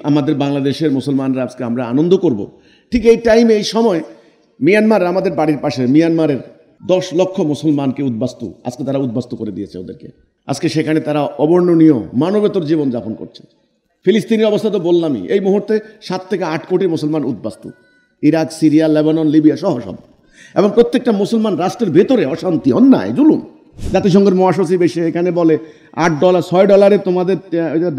আমাদের বাংলাদেশের মুসলমানরা আজকে আমরা আনন্দ করব, ঠিক এই টাইমে এই সময় মিয়ানমার, আমাদের বাড়ির পাশে মিয়ানমারের 10 লক্ষ মুসলমানকে আজকে তারা উদ্বাস্তু করে দিয়েছে ওদেরকে। আজকে সেখানে তারা অবর্ণনীয় মানবেতর জীবনযাপন করছে। ফিলিস্তিনের অবস্থা তো বললামই, এই মুহূর্তে 7 থেকে 8 কোটি মুসলমান উদ্বাস্তু, ইরাক, সিরিয়া, লেবানন, লিবিয়া সহ সব। এবং প্রত্যেকটা মুসলমান রাষ্ট্রের ভেতরে অশান্তি, অন্যায়, জুলুম। জাতিসংঘের মহাসচিব এসে এখানে বলে $6 তোমাদের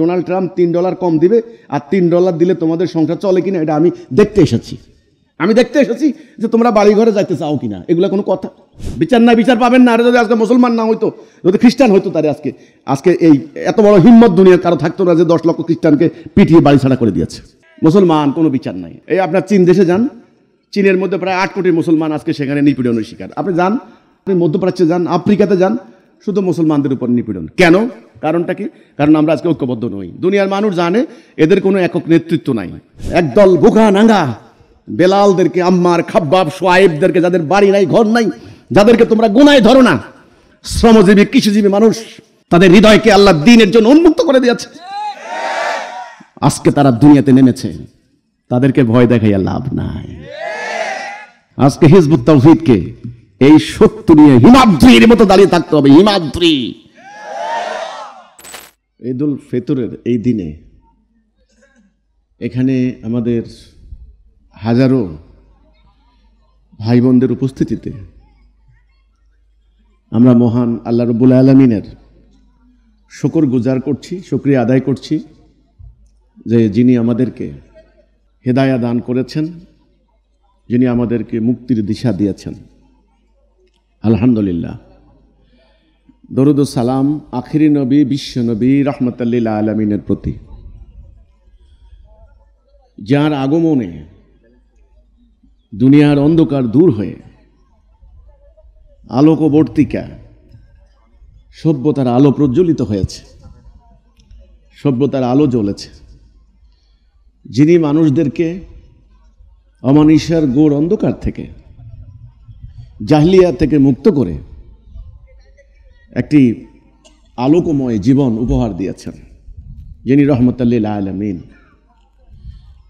ডোনাল্ড ট্রাম্প $3 কম দিবে, আর $3 দিলে তোমাদের সংসার চলে কিনা এটা আমি দেখতে এসেছি যে তোমরা বাড়ি ঘরে যাইতে চাও কিনা। এগুলো কোনো কথা? বিচার নাই, বিচার পাবেন না। আর যদি আজকে মুসলমান না হইতো, যদি খ্রিস্টান হইতো, তাহলে আজকে এই এত বড় হিম্মত দুনিয়ার কারো থাকতো না যে 10 লক্ষ খ্রিস্টানকে পিটিয়ে বাড়ি ছাড়া করে দিয়েছে। মুসলমান কোনো বিচার নাই। এই আপনার চীন দেশে যান, চীনের মধ্যে প্রায় 8 কোটি মুসলমান আজকে সেখানে নিপীড়নের শিকার। আপনি যান, আপনি মধ্যপ্রাচ্যে যান, আফ্রিকাতে যান, শুধু মুসলমানদের উপর নিপীড়ন। কেন? কারণটা কি? কারণ আমরা আজকে ঐক্যবদ্ধ নই। দুনিয়ার মানুষ জানে এদের কোনো একক নেতৃত্ব নাই। একদল বোকা নাঙ্গা বেলালদেরকে, আম্মার, খাব্বাব, সোয়াইবদেরকে, যাদের বাড়ি নাই, ঘর নাই, যাদেরকে তোমরা গুনায় ধরো না, শ্রমজীবী, কৃষিজীবী মানুষ, তাদের হৃদয়কে আল্লাহ দ্বীনের জন্য উন্মুক্ত করে দিয়েছে। আজকে তারা দুনিয়াতে নেমেছে, তাদেরকে ভয় দেখাইয়া লাভ নাই। আজকে হিজবুত তাওহীদকে এই শক্তি নিয়ে হিমাদ্রির মতো দাঁড়িয়ে থাকতে হবে। হিমাদ্রি। ঈদুল ফিতরের এই দিনে এখানে আমাদের হাজারো ভাই বোনদের উপস্থিতিতে আমরা মহান আল্লাহ রাব্বুল আলামিনের শুকর গুজার করছি, শুকরিয়া আদায় করছি যে যিনি আমাদেরকে হেদায়া দান করেছেন, যিনি আমাদেরকে মুক্তির দিশা দিয়েছেন। আলহামদুলিল্লাহ। দরুদ ও সালাম আখিরি নবী, বিশ্ব নবী, রাহমাতাল লিল আলামিনের প্রতি, যার আগমনে দুনিয়ার অন্ধকার দূর হয়ে আলোকবর্তিকা সভ্যতার আলো প্রজ্বলিত হয়েছে, সভ্যতার আলো জ্বলেছে। যিনি মানুষদেরকে অমানিসার ঘোর অন্ধকার থেকে, জাহলিয়া থেকে মুক্ত করে একটি আলোকময় জীবন উপহার দিয়েছেন, যিনি রাহমাতাল লিল আলামিন।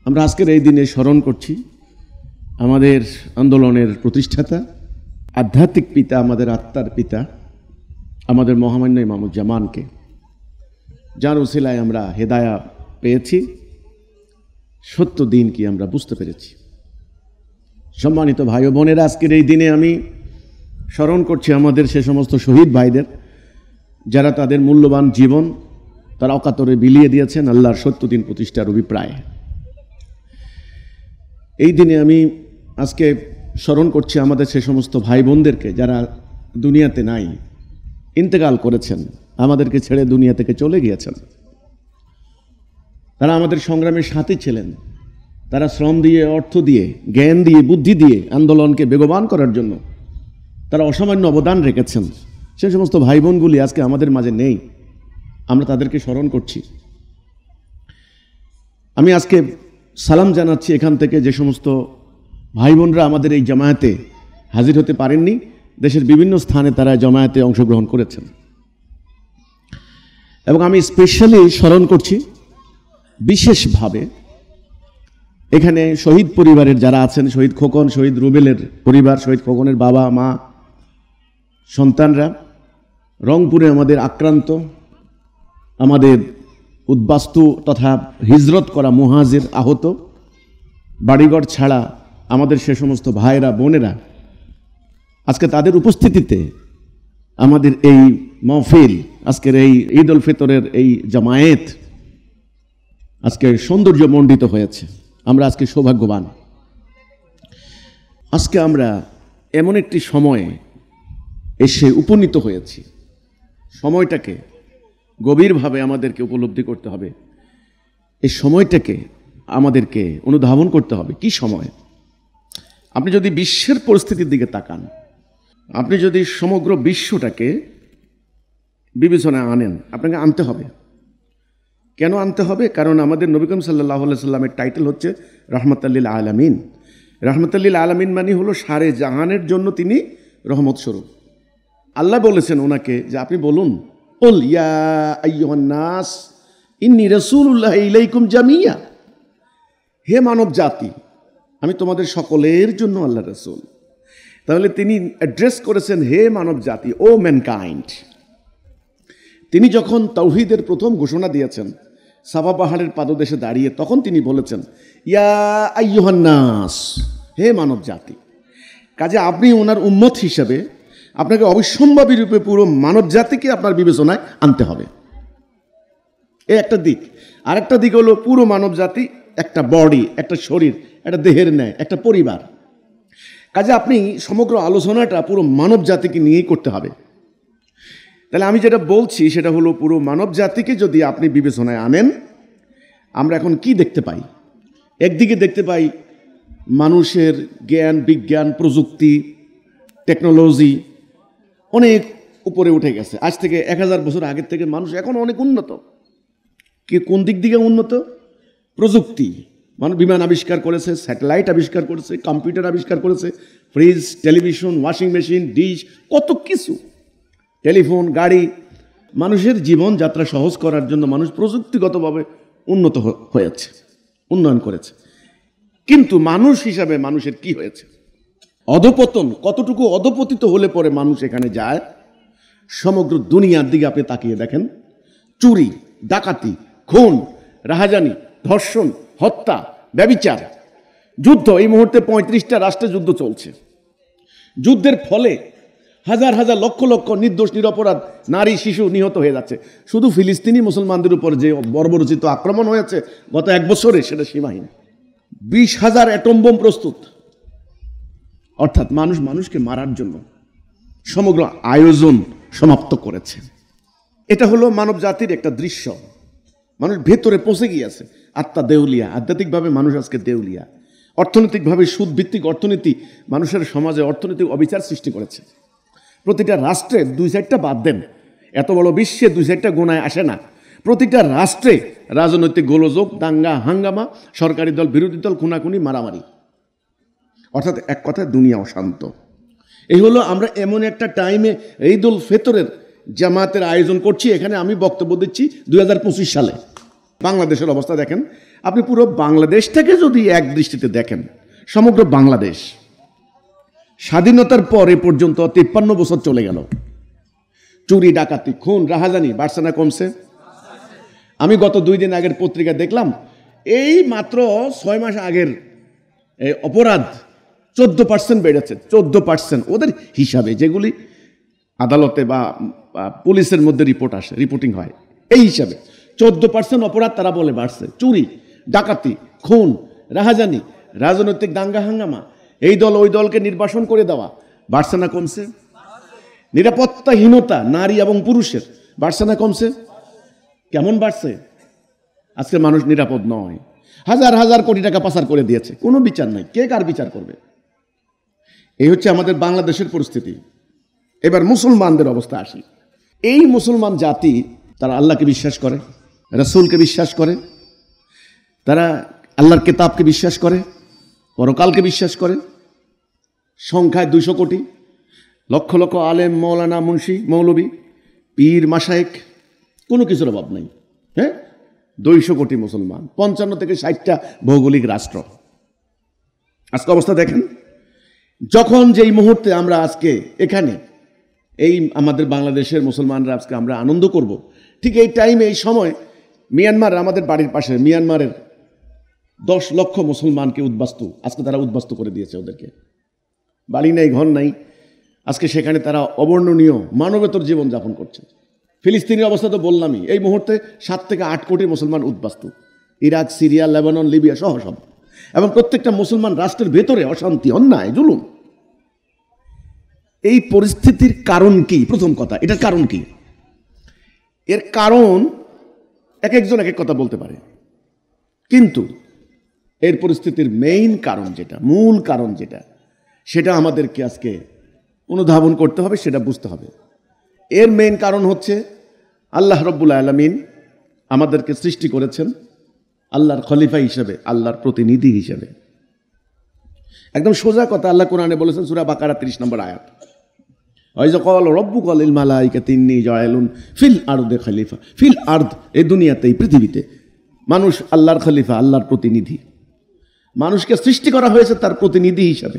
আমরা আজকের এই দিনে স্মরণ করছি আমাদের আন্দোলনের প্রতিষ্ঠাতা, আধ্যাত্মিক পিতা, আমাদের আত্মার পিতা, আমাদের মহামান্য ইমামুজ্জামানকে, যার ওসিলায় আমরা হেদায়া পেয়েছি, সত্য দিন কি আমরা বুঝতে পেরেছি। সম্মানিত ভাই ও বোনেরা, আজকের এই দিনে আমি স্মরণ করছি আমাদের সে সমস্ত শহীদ ভাইদের, যারা তাদের মূল্যবান জীবন তারা অকাতরে বিলিয়ে দিয়েছেন আল্লাহর সত্য দিন প্রতিষ্ঠার অভিপ্রায়ে। এই দিনে আমি আজকে স্মরণ করছি আমাদের সে সমস্ত ভাই বোনদেরকে যারা দুনিয়াতে নাই, ইন্তেকাল করেছেন, আমাদেরকে ছেড়ে দুনিয়া থেকে চলে গিয়েছেন। তারা আমাদের সংগ্রামের সাথী ছিলেন। তারা শ্রম দিয়ে, অর্থ দিয়ে, জ্ঞান দিয়ে, বুদ্ধি দিয়ে আন্দোলনকে বেগবান করার জন্য তারা অসামান্য অবদান রেখেছেন। সে সমস্ত ভাই বোনগুলি আজকে আমাদের মাঝে নেই, আমরা তাদেরকে স্মরণ করছি। আমি আজকে সালাম জানাচ্ছি এখান থেকে যে সমস্ত ভাই বোনরা আমাদের এই জামায়াতে হাজির হতে পারেননি, দেশের বিভিন্ন স্থানে তারা জামায়াতে অংশগ্রহণ করেছেন। এবং আমি স্পেশালি স্মরণ করছি বিশেষভাবে এখানে শহীদ পরিবারের যারা আছেন, শহীদ খোকন, শহীদ রুবেলের পরিবার, শহীদ খোকনের বাবা, মা, সন্তানরা, রংপুরে আমাদের আক্রান্ত, আমাদের উদ্বাস্তু তথা হিজরত করা মুহাজির আহত, বাড়িঘর ছাড়া আমাদের সে সমস্ত ভাইরা বোনেরা, আজকে তাদের উপস্থিতিতে আমাদের এই মাহফিল, আজকের এই ঈদ উল ফিতরের এই জামায়াত আজকে সৌন্দর্যমণ্ডিত হয়েছে। আমরা আজকে সৌভাগ্যবান। আজকে আমরা এমন একটি সময়ে এসে উপনীত হয়েছি, সময়টাকে গভীরভাবে আমাদেরকে উপলব্ধি করতে হবে, এই সময়টাকে আমাদেরকে অনুধাবন করতে হবে। কি সময়? আপনি যদি বিশ্বের পরিস্থিতির দিকে তাকান, আপনি যদি সমগ্র বিশ্বটাকে বিবেচনায় আনেন, আপনাকে আনতে হবে। কেন আনতে হবে? কারণ আমাদের নবী করিম সাল্লাল্লাহু আলাইহি সাল্লামের টাইটেল হচ্ছে রাহমাতাল লিল আলামিন। রাহমাতাল লিল আলামিন মানে হলো সারে জাহানের জন্য তিনি রহমত স্বরূপ। আল্লাহ বলেছেন ওনাকে যে আপনি বলুন, কুল ইয়া আইয়ুহান নাস ইন্নী রাসূলুল্লাহি ইলাইকুম জামিয়া। হে মানব জাতি, আমি তোমাদের সকলের জন্য আল্লাহ রাসূল। তাহলে তিনি অ্যাড্রেস করেছেন হে মানব জাতি, ও ম্যানকাইন্ড। তিনি যখন তাওহীদের প্রথম ঘোষণা দিয়েছেন সাফা পাহাড়ের পাদদেশে দাঁড়িয়ে, তখন তিনি বলেছেন ইয়া আইয়ুহান নাস, হে মানব জাতি। কাজে আপনি ওনার উম্মত হিসেবে আপনাকে অবিসম্ভাবী রূপে পুরো মানব জাতিকে আপনার বিবেচনায় আনতে হবে। এই একটা দিক। আরেকটা দিক হলো পুরো মানব জাতি একটা বডি, একটা শরীর, একটা দেহের ন্যায়, একটা পরিবার। কাজে আপনি সমগ্র আলোচনাটা পুরো মানব জাতিকে নিয়েই করতে হবে। তাহলে আমি যেটা বলছি সেটা হলো পুরো মানব জাতিকে যদি আপনি বিবেচনায় আনেন, আমরা এখন কি দেখতে পাই? একদিকে দেখতে পাই মানুষের জ্ঞান, বিজ্ঞান, প্রযুক্তি, টেকনোলজি অনেক উপরে উঠে গেছে। আজ থেকে 1000 বছর আগের থেকে মানুষ এখন অনেক উন্নত। কি কোন দিক দিকে উন্নত? প্রযুক্তি। মানুষ বিমান আবিষ্কার করেছে, স্যাটেলাইট আবিষ্কার করেছে, কম্পিউটার আবিষ্কার করেছে, fridge, television, washing machine, dish, কত কিছু, টেলিফোন, গাড়ি। মানুষের জীবনযাত্রা সহজ করার জন্য মানুষ প্রযুক্তিগতভাবে উন্নত হয়েছে, উন্নয়ন করেছে। কিন্তু মানুষ হিসাবে মানুষের কি হয়েছে? অধপতন। কতটুকু অধপতিত হলে পরে মানুষ এখানে যায়? সমগ্র দুনিয়ার দিকে আপনি তাকিয়ে দেখেন, চুরি, ডাকাতি, খুন, রাহাজানি, ধর্ষণ, হত্যা, ব্যভিচার, যুদ্ধ। এই মুহূর্তে 35টা রাষ্ট্রে যুদ্ধ চলছে। যুদ্ধের ফলে হাজার হাজার লক্ষ লক্ষ নির্দোষ নিরপরাধ নারী, শিশু নিহত হয়ে যাচ্ছে। শুধু ফিলিস্তিনি মুসলমানদের উপর যে বর্বরচিত আক্রমণ হয়েছে গত 1 বছরে, সেটা সীমাহীন। 20,000 অ্যাটম বোম প্রস্তুত। অর্থাৎ মানুষ মানুষকে মারার জন্য সমগ্র আয়োজন সমাপ্ত করেছে। এটা হলো মানব জাতির একটা দৃশ্য। মানুষ ভেতরে পৌঁছে গিয়েছে, আত্মা দেউলিয়া। আধ্যাত্মিকভাবে মানুষ আজকে দেউলিয়া। অর্থনৈতিকভাবে সুদভিত্তিক অর্থনীতি মানুষের সমাজে অর্থনৈতিক অবিচার সৃষ্টি করেছে। প্রতিটা রাষ্ট্রে 2-4টা বাদ দেন, এত বড় বিশ্বে 2-4টা গোনায় আসে না। প্রতিটা রাষ্ট্রে রাজনৈতিক গোলযোগ, দাঙ্গা হাঙ্গামা, সরকারি দল বিরোধী দল, খুনাখুনি, মারামারি। অর্থাৎ এক কথায় দুনিয়া অশান্ত। এই হলো আমরা এমন একটা টাইমে ঈদুল ফিতরের জামাতের আয়োজন করছি। এখানে আমি বক্তব্য দিচ্ছি 2025 সালে। বাংলাদেশের অবস্থা দেখেন আপনি। পুরো বাংলাদেশটাকে যদি এক দৃষ্টিতে দেখেন, সমগ্র বাংলাদেশ স্বাধীনতার পর এ পর্যন্ত 53 বছর চলে গেল। চুরি, ডাকাতি, খুন, রাহাজানি বাড়ছে না কমছে? আমি গত 2 দিন আগের পত্রিকা দেখলাম, এই মাত্র 6 মাস আগের অপরাধ 14% বেড়েছে। 14% ওদের হিসাবে, যেগুলি আদালতে বা পুলিশের মধ্যে রিপোর্ট আসে, রিপোর্টিং হয়, এই হিসাবে 14% অপরাধ তারা বলে বাড়ছে। চুরি, ডাকাতি, খুন, রাহাজানি, রাজনৈতিক দাঙ্গা হাঙ্গামা, এই দল ওই দলকে নির্বাসন করে দেওয়া বাড়ছে না কমছে? নিরাপত্তাহীনতা নারী এবং পুরুষের বাড়ছে না কমছে? কেমন বাড়ছে? আজকে মানুষ নিরাপদ নয়। হাজার হাজার কোটি টাকা পাচার করে দিয়েছে, কোনো বিচার নাই। কে কার বিচার করবে? এই হচ্ছে আমাদের বাংলাদেশের পরিস্থিতি। এবার মুসলমানদের অবস্থা আসি। এই মুসলমান জাতি তারা আল্লাহকে বিশ্বাস করে, রাসূলকে বিশ্বাস করে, তারা আল্লাহর কিতাবকে বিশ্বাস করে, পরকালকে বিশ্বাস করে। সংখ্যায় 200 কোটি, লক্ষ লক্ষ আলেম, মৌলানা, মুন্সি, মৌলবী, পীর, মাশায়েখ, কোনো কিছুর অভাব নেই। হ্যাঁ, 200 কোটি মুসলমান, 55 থেকে 60টা ভৌগোলিক রাষ্ট্র। আজকে অবস্থা দেখেন। যখন যেই মুহূর্তে আমরা আজকে এখানে এই আমাদের বাংলাদেশের মুসলমানরা আজকে আমরা আনন্দ করব, ঠিক এই টাইমে, এই সময় মিয়ানমার, আমাদের বাড়ির পাশে মিয়ানমারের 10 লক্ষ মুসলমানকে আজকে তারা উদ্বাস্তু করে দিয়েছে। ওদেরকে বাড়ি নেই, ঘর নাই। আজকে সেখানে তারা অবর্ণনীয় মানবেতর জীবনযাপন করছে। ফিলিস্তিনের অবস্থা তো বললামই। এই মুহূর্তে 7 থেকে 8 কোটি মুসলমান উদ্বাস্তু। ইরাক, সিরিয়া, লেবানন, লিবিয়া সহ সব। এবং প্রত্যেকটা মুসলমান রাষ্ট্রের ভেতরে অশান্তি, অন্যায়, জুলুম। এই পরিস্থিতির কারণ কি? প্রথম কথা, এটার কারণ কি? এর কারণ এক একজন এক এক কথা বলতে পারে, কিন্তু এর পরিস্থিতির মেইন কারণ যেটা, মূল কারণ যেটা, সেটা আমাদেরকে আজকে অনুধাবন করতে হবে, সেটা বুঝতে হবে। এর মেইন কারণ হচ্ছে আল্লাহ রব্বুল আলামিন আমাদেরকে সৃষ্টি করেছেন আল্লাহর খলিফা হিসেবে, আল্লাহর প্রতিনিধি হিসেবে। একদম সোজা কথা আল্লাহ কোরআনে বলেছেন, সূরা বাকারা 30 নম্বর আয়াত, ওয়াইযা ক্বালা রাব্বুকা লিল মালাইকাতি ইন্নী জাইলুন ফিল আরদি খলিফা। ফিল আরদ, এই দুনিয়াতে, এই পৃথিবীতে মানুষ আল্লাহর খলিফা, আল্লাহর প্রতিনিধি। মানুষকে সৃষ্টি করা হয়েছে তার প্রতিনিধি হিসাবে।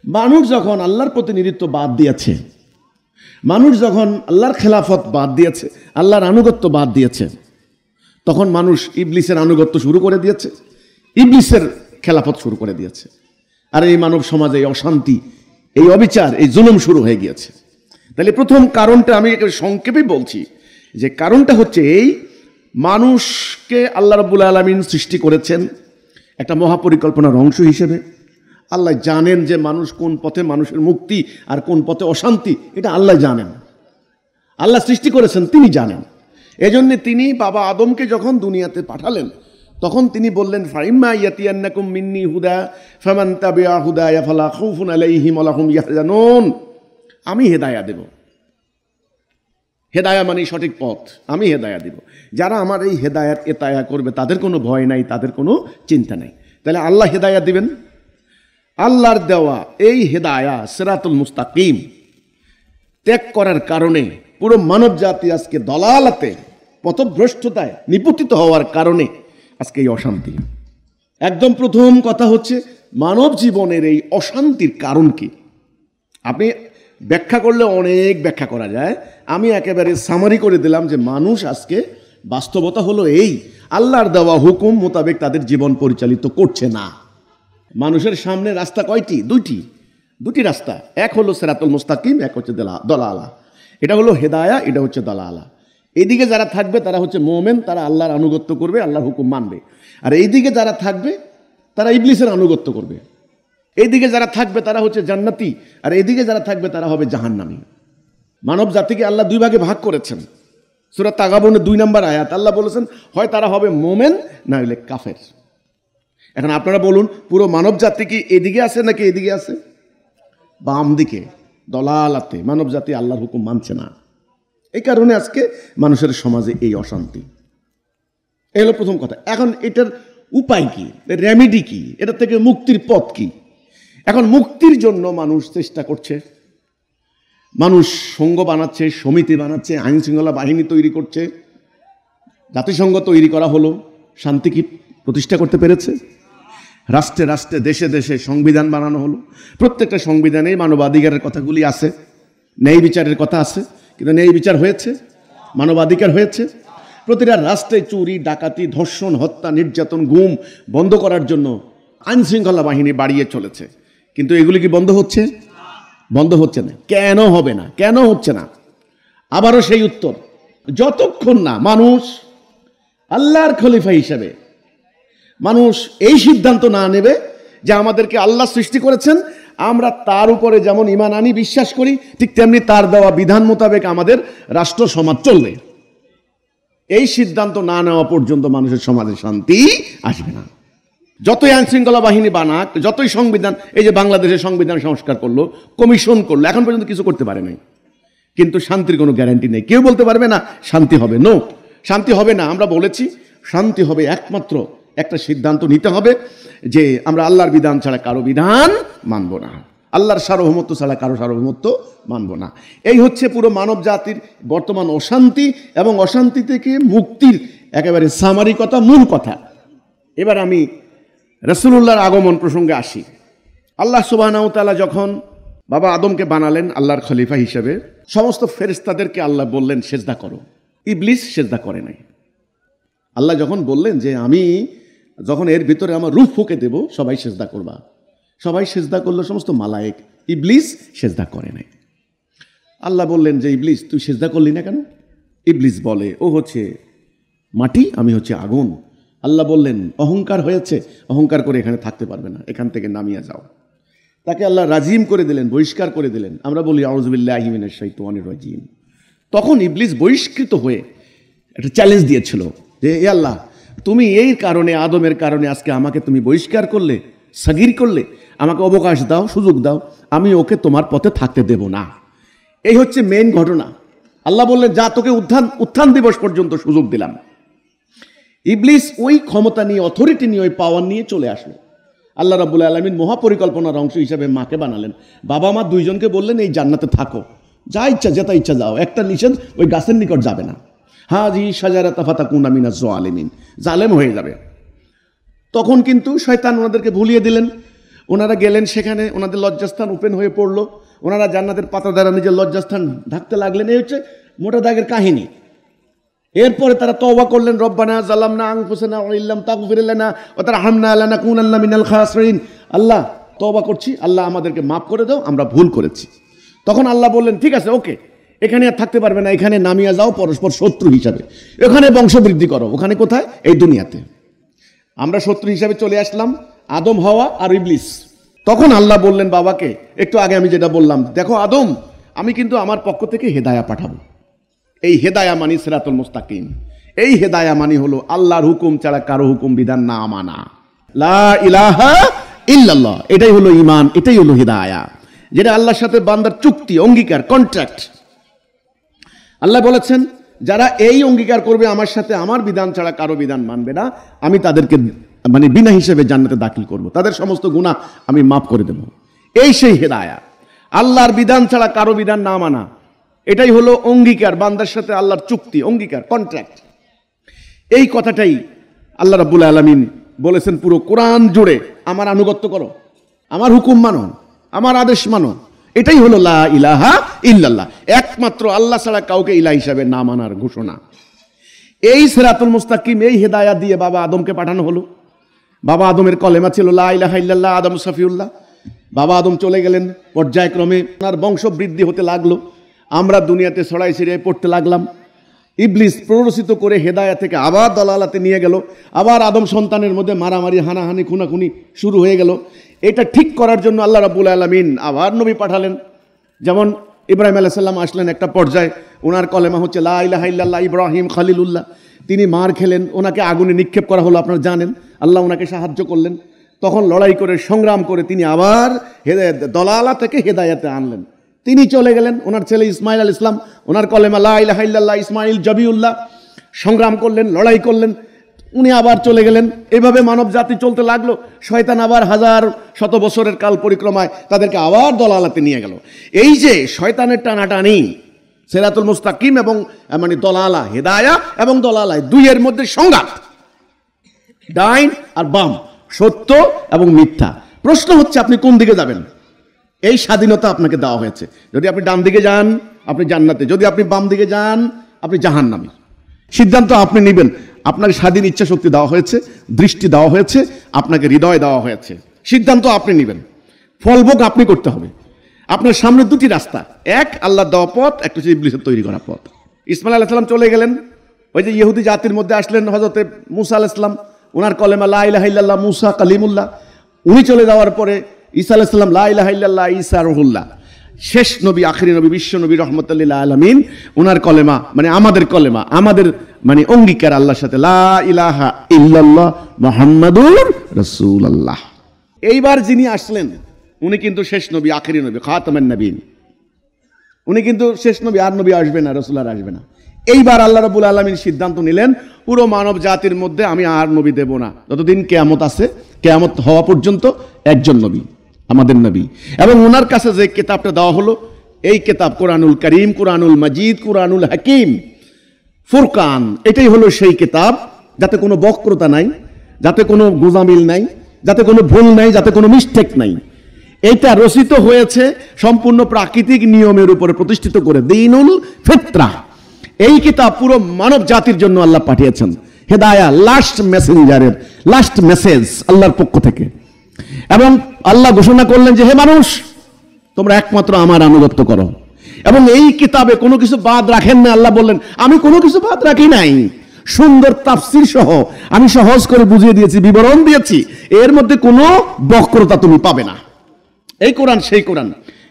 মানুষ যখন আল্লাহর প্রতিনিধিত্ব বাদ দিয়েছে, মানুষ যখন আল্লাহর খেলাফত বাদ দিয়েছে, আল্লাহর আনুগত্য বাদ দিয়েছে, তখন মানুষ ইবলিসের আনুগত্য শুরু করে দিয়েছে, ইবলিসের খেলাফত শুরু করে দিয়েছে। আর এই মানব সমাজে এই অশান্তি, এই অবিচার, এই জুলুম শুরু হয়ে গিয়েছে। তাহলে প্রথম কারণটা আমি সংক্ষেপেই বলছি, যে কারণটা হচ্ছে এই মানুষকে আল্লাহ রাব্বুল আলামিন সৃষ্টি করেছেন একটা মহাপরিকল্পনার অংশ হিসেবে। আল্লাহ জানেন যে মানুষ কোন পথে মানুষের মুক্তি আর কোন পথে অশান্তি, এটা আল্লাহ জানেন। আল্লাহ সৃষ্টি করেছেন, তিনি জানেন। এজন্য তিনি বাবা আদমকে যখন দুনিয়াতে পাঠালেন, তখন তিনি বললেন, ফাইম্মা ইয়াতিয়ান্নাকুম মিন্নি হুদা ফামান তাবিআ হুদায়া ফালা খাউফুন আলাইহিম ওয়া লাহুম ইয়াহজানুন। আমি হেদায়া দেব। হেদায়া মানে সঠিক পথ, আমি হেদায়া দেব। যারা আমার এই হেদায়াত এতায়া করবে তাদের কোনো ভয় নাই, তাদের কোনো চিন্তা নাই। তাহলে আল্লাহ হেদায়া দিবেন। আল্লাহর দেওয়া এই হেদায়া সিরাতুল মুস্তাকিম ত্যাগ করার কারণে পুরো মানব জাতি আজকে দলালাতে, পথভ্রষ্টতায় নিপতিত হওয়ার কারণে আজকে এই অশান্তি। একদম প্রথম কথা হচ্ছে মানব জীবনের এই অশান্তির কারণ কি? আপনি ব্যাখ্যা করলে অনেক ব্যাখ্যা করা যায়, আমি একেবারে সামারি করে দিলাম যে মানুষ আজকে বাস্তবতা হলো এই, আল্লাহর দেওয়া হুকুম মোতাবেক তাদের জীবন পরিচালিত করছে না। মানুষের সামনে রাস্তা কয়টি? দুটি রাস্তা। এক হলো সিরাতুল মুস্তাকিম, এক হচ্ছে দলালা। এটা হলো হেদায়া, এটা হচ্ছে দলালা। এইদিকে যারা থাকবে তারা হচ্ছে মুমিন, তারা আল্লাহর আনুগত্য করবে, আল্লাহর হুকুম মানবে। আর এইদিকে যারা থাকবে তারা ইবলিসের আনুগত্য করবে। এইদিকে যারা থাকবে তারা হচ্ছে জান্নাতি, আর এইদিকে যারা থাকবে তারা হবে জাহান্নামী। মানব জাতিকে আল্লাহ দুই ভাগে ভাগ করেছেন। সূরা তাগাবুনের 2 নম্বর আয়াত আল্লাহ বলেছেন, হয় তারা হবে মুমিন, না হলে কাফের। এখন আপনারা বলুন, পুরো মানব জাতি কি এদিকে আছে নাকি এদিকে আছে? বাম দিকে, দলালাতে। মানব জাতি আল্লাহর হুকুম মানছে না। এই কারণে আজকে মানুষের সমাজে এই অশান্তি। এই হলো প্রথম কথা। এখন এটার উপায় কি, রেমেডি কি, এটা থেকে মুক্তির পথ কি? এখন মুক্তির জন্য মানুষ চেষ্টা করছে, মানুষ সংঘ বানাচ্ছে, সমিতি বানাচ্ছে, আইন শৃঙ্খলা বাহিনী তৈরি করছে, জাতিসংঘ তৈরি করা হলো। শান্তি কি প্রতিষ্ঠা করতে পেরেছে? রাষ্ট্রে রাষ্ট্রে, দেশে দেশে সংবিধান বানানো হলো। প্রত্যেকটা সংবিধানে মানবাধিকারের কথাগুলি আছে, ন্যায় বিচারের কথা আছে, কিন্তু ন্যায় বিচার হয়েছে? মানবাধিকার হয়েছে? প্রতিটা রাষ্ট্রে চুরি, ডাকাতি, ধর্ষণ, হত্যা, নির্যাতন, গুম বন্ধ করার জন্য আইন শৃঙ্খলা বাহিনী বাড়িয়ে চলেছে, কিন্তু এগুলি কি বন্ধ হচ্ছে? বন্ধ হচ্ছে না। কেন হবে না? কেন হচ্ছে না? আবারও সেই উত্তর, যতক্ষণ না মানুষ আল্লাহর খলিফা হিসেবে মানুষ এই সিদ্ধান্ত না নেবে যে আমাদেরকে আল্লাহ সৃষ্টি করেছেন, আমরা তার উপরে যেমন ঈমান আনি, বিশ্বাস করি, ঠিক তেমনি তার দেওয়া বিধান মোতাবেক আমাদের রাষ্ট্র সমাজ চলবে। এই সিদ্ধান্ত না নেওয়া পর্যন্ত মানুষের সমাজে শান্তি আসবে না। যতই আইন শৃঙ্খলা বাহিনী বানাক, যতই সংবিধান, এই যে বাংলাদেশের সংবিধান সংস্কার করলো, কমিশন করলো, এখন পর্যন্ত কিছু করতে পারে নাই, কিন্তু শান্তির কোনো গ্যারান্টি নেই। কেউ বলতে পারবে না শান্তি হবে। নো, শান্তি হবে না। আমরা বলেছি শান্তি হবে একমাত্র একটা সিদ্ধান্ত নিতে হবে যে আমরা আল্লাহর বিধান ছাড়া কারো বিধান মানব না, আল্লাহর সার্বভৌমত্ব ছাড়া কারো সার্বভৌমত্ব মানব না। এই হচ্ছে পুরো মানব জাতির বর্তমান অশান্তি, এবং অশান্তি থেকে মুক্তির একেবারে সামারি কথা, মূল কথা। এবার আমি রাসূলুল্লাহর আগমন প্রসঙ্গে আসি। আল্লাহ সুবহানাহু ওয়া তাআলা যখন বাবা আদমকে বানালেন আল্লাহর খলিফা হিসেবে, সমস্ত ফেরেশতাদেরকে আল্লাহ বললেন সেজদা করো। ইবলিস সেজদা করে নাই। আল্লাহ যখন বললেন যে আমি যখন এর ভিতরে আমার রূহ ফুঁকে দেব, সবাই সেজদা করবা, সবাই সেজদা করলো, সমস্ত মালায়েক। ইবলিস সেজদা করে নাই। আল্লাহ বললেন যে ইবলিস তুই সেজদা করলি না কেন? ইবলিস বলে ও হচ্ছে মাটি, আমি হচ্ছে আগুন। আল্লাহ বললেন অহংকার হয়েছে, অহংকার করে এখানে থাকতে পারবে না, এখান থেকে নামিয়ে যাও। তাকে আল্লাহ রাজিম করে দিলেন, বহিষ্কার করে দিলেন। আমরা বলি আউযু বিল্লাহি মিনাশ শাইতানির রাজিম। তখন ইবলিস বহিষ্কৃত হয়ে একটা চ্যালেঞ্জ দিয়েছিল যে এ আল্লাহ, তুমি এই কারণে, আদমের কারণে আজকে আমাকে তুমি বহিষ্কার করলে, সাগির করলে, আমাকে অবকাশ দাও, সুযোগ দাও, আমি ওকে তোমার পথে থাকতে দেব না। এই হচ্ছে মেইন ঘটনা। আল্লাহ বললেন যা, তোকে উত্থান দিবস পর্যন্ত সুযোগ দিলাম। ইবলিস ওই ক্ষমতা নিয়ে, অথরিটি নিয়ে, ওই পাওয়ার নিয়ে চলে আসলো। আল্লাহ রাব্বুল আলামিন মহাপরিকল্পনার অংশ হিসেবে মাকে বানালেন। বাবা মা দুইজনকে বললেন এই জান্নাতে থাকো, যা ইচ্ছা যেটা ইচ্ছা যাও, একটা নিষেধ, ওই গাছের নিকট যাবে না। হাজি শাজারাতা ফাতাকুনা মিনাজ জালিমিন, জালেম হয়ে যাবে। তখন কিন্তু শয়তান ওনাদেরকে ভুলিয়ে দিলেন। ওনারা গেলেন সেখানে, ওনাদের লজ্জাস্থান ওপেন হয়ে পড়লো, ওনারা জান্নাতের পাতা দ্বারা নিজের লজ্জাস্থান ঢাকতে লাগলেন। এই হচ্ছে মোটা দাগের কাহিনী। এরপরে তারা তওবা করলেন, রব্বানা যালামনা আনফুসানা ওয়া ইল্লাম তাগফির লানা ওয়া তারহামনা লানাকুনান্না মিনাল খাসিরিন। আল্লাহ, তওবা করছি, আল্লাহ আমাদেরকে মাফ করে দাও, আমরা ভুল করেছি। তখন আল্লাহ বললেন, ঠিক আছে, ওকে, এখানে আর থাকতে পারবে না, এখানে নামিয়ে যাও পরস্পর শত্রু হিসাবে, এখানে বংশবৃদ্ধি করো। ওখানে কোথায়? এই দুনিয়াতে। আমরা শত্রু হিসাবে চলে আসলাম, আদম, হাওয়া আর ইবলিস। তখন আল্লাহ বললেন বাবাকে, একটু আগে আমি যেটা বললাম, দেখো আদম, আমি কিন্তু আমার পক্ষ থেকে হেদায়া পাঠাবো। এই হেদায়া মানি সিরাতুল মুস্তাকিম। এই হেদায়া মানি হলো আল্লাহর হুকুম ছাড়া কারো হুকুম বিধান না মানা, লা ইলাহা ইল্লাল্লাহ। এটাই হলো ঈমান, এটাই হলো হেদায়া, যেটা আল্লাহর সাথে বান্দার চুক্তি, অঙ্গীকার, কন্ট্রাক্ট। আল্লাহ বলেছেন, যারা এই অঙ্গীকার করবে আমার সাথে, আমার বিধান ছাড়া কারো বিধান মানবে না, আমি তাদেরকে মানে বিনা হিসেবে জান্নাতে দাখিল করব, তাদের সমস্ত গুনাহ আমি মাফ করে দেব। এই সেই হেদায়া, আল্লাহর বিধান ছাড়া কারো বিধান না মানা। এটাই হলো অঙ্গীকার, বান্দার সাথে আল্লাহর চুক্তি, অঙ্গীকার, কন্ট্রাক্ট। এই কথাটাই আল্লাহ রাব্বুল আলামিন বলেছেন পুরো কোরআন জুড়ে, আমার আনুগত্য করো, আমার হুকুম মানো, আমার আদেশ মানো। এটাই হলো লা ইলাহা ইল্লাল্লাহ, একমাত্র আল্লাহ ছাড়া কাউকে ইলাহ হিসাবে না মানার ঘোষণা। এই সিরাতুল মুস্তাকিম, এই হেদায়া দিয়ে বাবা আদমকে পাঠানো হলো। বাবা আদমের কলেমা ছিল লা ইলাহা ইল্লাল্লাহ, আদম সফিউল্লাহ। বাবা আদম চলে গেলেন, পর্যায়ক্রমে তার বংশ বৃদ্ধি হতে লাগলো। আমরা দুনিয়াতে ছড়াই ছিড়িয়ে পড়তে লাগলাম। ইবলিস প্ররোচিত করে হেদায়া থেকে আবার দলালাতে নিয়ে গেল। আবার আদম সন্তানের মধ্যে মারামারি, হানাহানি, খুনাখুনি শুরু হয়ে গেল। এটা ঠিক করার জন্য আল্লাহ রাব্বুল আলামিন আবার নবী পাঠালেন। যেমন ইব্রাহিম আলাইহিস সালাম আসলেন একটা পর্যায়ে, ওনার কলেমা হচ্ছে লা ইলাহা ইল্লাল্লাহ ইব্রাহিম খলিলুল্লাহ। তিনি মার খেলেন, ওনাকে আগুনে নিক্ষেপ করা হলো, আপনারা জানেন। আল্লাহ ওনাকে সাহায্য করলেন। তখন লড়াই করে, সংগ্রাম করে তিনি আবার দলালা থেকে হেদায়াতে আনলেন। তিনি চলে গেলেন, ওনার ছেলে ইসমাইল আলাইহিস সালাম, ওনার কলেমা লা ইলাহা ইল্লাল্লাহ ইসমাইল জবিউল্লাহ। সংগ্রাম করলেন, লড়াই করলেন, উনি আবার চলে গেলেন। এভাবে মানব জাতি চলতে লাগলো। শয়তান আবার হাজার শত বছরের কাল পরিক্রমায় তাদেরকে আবার দলালাতে নিয়ে গেল। এই যে শয়তানের টানাটানি, সিরাতুল মুস্তাকিম এবং মানে দলালা, হেদায়া এবং দলালায় দুইয়ের মধ্যে সংঘাত, ডাইন আর বাম, সত্য এবং মিথ্যা। প্রশ্ন হচ্ছে আপনি কোন দিকে যাবেন? এই স্বাধীনতা আপনাকে দেওয়া হয়েছে। যদি আপনি ডান দিকে যান, আপনি জান্নাতে; যদি আপনি বাম দিকে যান, আপনি জাহান্নামে। সিদ্ধান্ত আপনি নেবেন। আপনার স্বাধীন ইচ্ছা শক্তি দেওয়া হয়েছে, দৃষ্টি দেওয়া হয়েছে, আপনাকে হৃদয় দেওয়া হয়েছে। সিদ্ধান্ত আপনি নেবেন, ফলভোগ আপনি করতে হবে। আপনার সামনে দুটি রাস্তা, এক আল্লাহর দেওয়া পথ, একটা হচ্ছে ইবলিসের তৈরি করা পথ। ইসমাইল আলাইহিস সালাম চলে গেলেন, ওই যে ইহুদি জাতির মধ্যে আসলেন হযরতে মূসা আলাইহিস সালাম, ওনার কলেমা লা ইলাহা ইল্লাল্লাহ মূসা কালিমুল্লাহ। উনি চলে যাওয়ার পরে ঈসা আলাইহিস সালাম লা ইলাহা ইল্লাল্লাহ ঈসা রুহুল্লাহ, শেষ নবী, আখিরি নবী, বিশ্ব নবী, রহমাতুল লিল আলামিন। ওনার কলেমা মানে আমাদের কলেমা, আমাদের মানে অঙ্গীকার আল্লাহর সাথে, লা ইলাহা ইল্লাল্লাহ মুহাম্মাদুর রাসূলুল্লাহ। এইবার যিনি আসলেন উনি কিন্তু শেষ নবী, আখিরি নবী, খাতামুন নবীন। উনি কিন্তু শেষ নবী, আর নবী আসবে না, রাসূল আর আসবে না। এইবার আল্লাহ রাব্বুল আলামিন সিদ্ধান্ত নিলেন, পুরো মানব জাতির মধ্যে আমি আর নবী দেব না, যতদিন কিয়ামত আছে, কিয়ামত হওয়া পর্যন্ত একজন নবী, আমাদের নবী। এবং ওনার কাছে যে কিতাবটা দেওয়া হলো, এই কিতাব কোরআনুল কারীম, কোরআনুল মাজিদ, কোরআনুল হাকিম, ফুরকান, এটাই হলো সেই কিতাব যাতে কোনো বক্রতা নাই, যাতে কোনো গোজামিল নাই, যাতে কোনো ভুল নাই, যাতে কোনো মিস্টেক নাই। এটা রচিত হয়েছে সম্পূর্ণ প্রাকৃতিক নিয়মের উপরে প্রতিষ্ঠিত করে, দীনুল ফিতরা। এই কিতাব পুরো মানব জাতির জন্য আল্লাহ পাঠিয়েছেন, হেদায়া, লাস্ট মেসেঞ্জারের লাস্ট মেসেজ আল্লাহর পক্ষ থেকে। এবং আল্লাহ ঘোষণা করলেন যে হে মানুষ, তোমরা একমাত্র আমার আনুগত্য করো। এবং এই কিতাবে কোনো কিছু বাদ রাখেন না। আল্লাহ বললেন, আমি কোনো কিছু বাদ রাখি নাই। সুন্দর তাফসীর সহ আমি সহজ করে বুঝিয়ে দিয়েছি, বিবরণ দিয়েছি। এর মধ্যে কোনো বক্রতা তুমি পাবে না। এই কোরআন সেই কোরআন।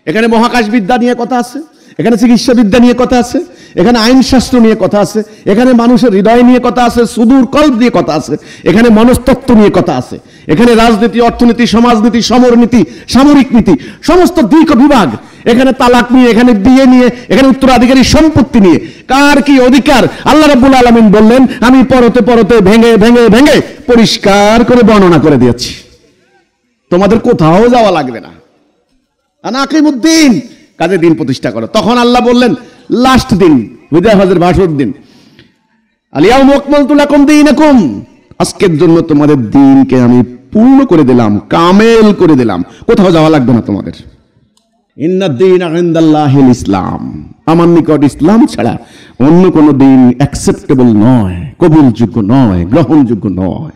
এখানে মহাকাশ বিদ্যা নিয়ে কথা আছে, এখানে চিকিৎসা বিদ্যা নিয়ে কথা আছে, এখানে আইনশাস্ত্র নিয়ে কথা আছে, এখানে মানুষের হৃদয় নিয়ে কথা আছে, সুদূর কল্প নিয়ে কথা আছে, এখানে মনস্তত্ত্ব নিয়ে কথা আছে, এখানে রাজনীতি, অর্থনীতি, সমাজনীতি, সমরনীতি, সামরিক নীতি, সমস্ত দিক ও বিভাগ, এখানে তালাক নিয়ে, এখানে বিয়ে নিয়ে, এখানে উত্তরাধিকারী সম্পত্তি নিয়ে, কার কি অধিকার আল্লাহ রাব্বুল আলামিন বললেন, আমি পরতে পরতে ভেঙে ভেঙে ভেঙে পরিষ্কার করে বর্ণনা করে দিয়েছি। তোমাদের কোথাও যাওয়া লাগবে না। আনাকিমুদ্দিন, কাজে দিন প্রতিষ্ঠা করো। তখন আল্লাহ বললেন, লাস্ট দিন, বিদায় হজের ভাষণ দিন, আল ইয়াউমা আকমালতু লাকুম দীনাকুম, আজকের জন্য তোমাদের দিনকে আমি পূর্ণ করে দিলাম, কামেল করে দিলাম, কোথাও যাওয়া লাগবে না তোমাদের। ইন্নাদ-দীন ইনদাল্লাহিল ইসলাম, আমার নিকট ইসলাম ছাড়া অন্য কোনো দিন অ্যাকসেপ্টেবল নয়, কবুলযোগ্য নয়, গ্রহণযোগ্য নয়।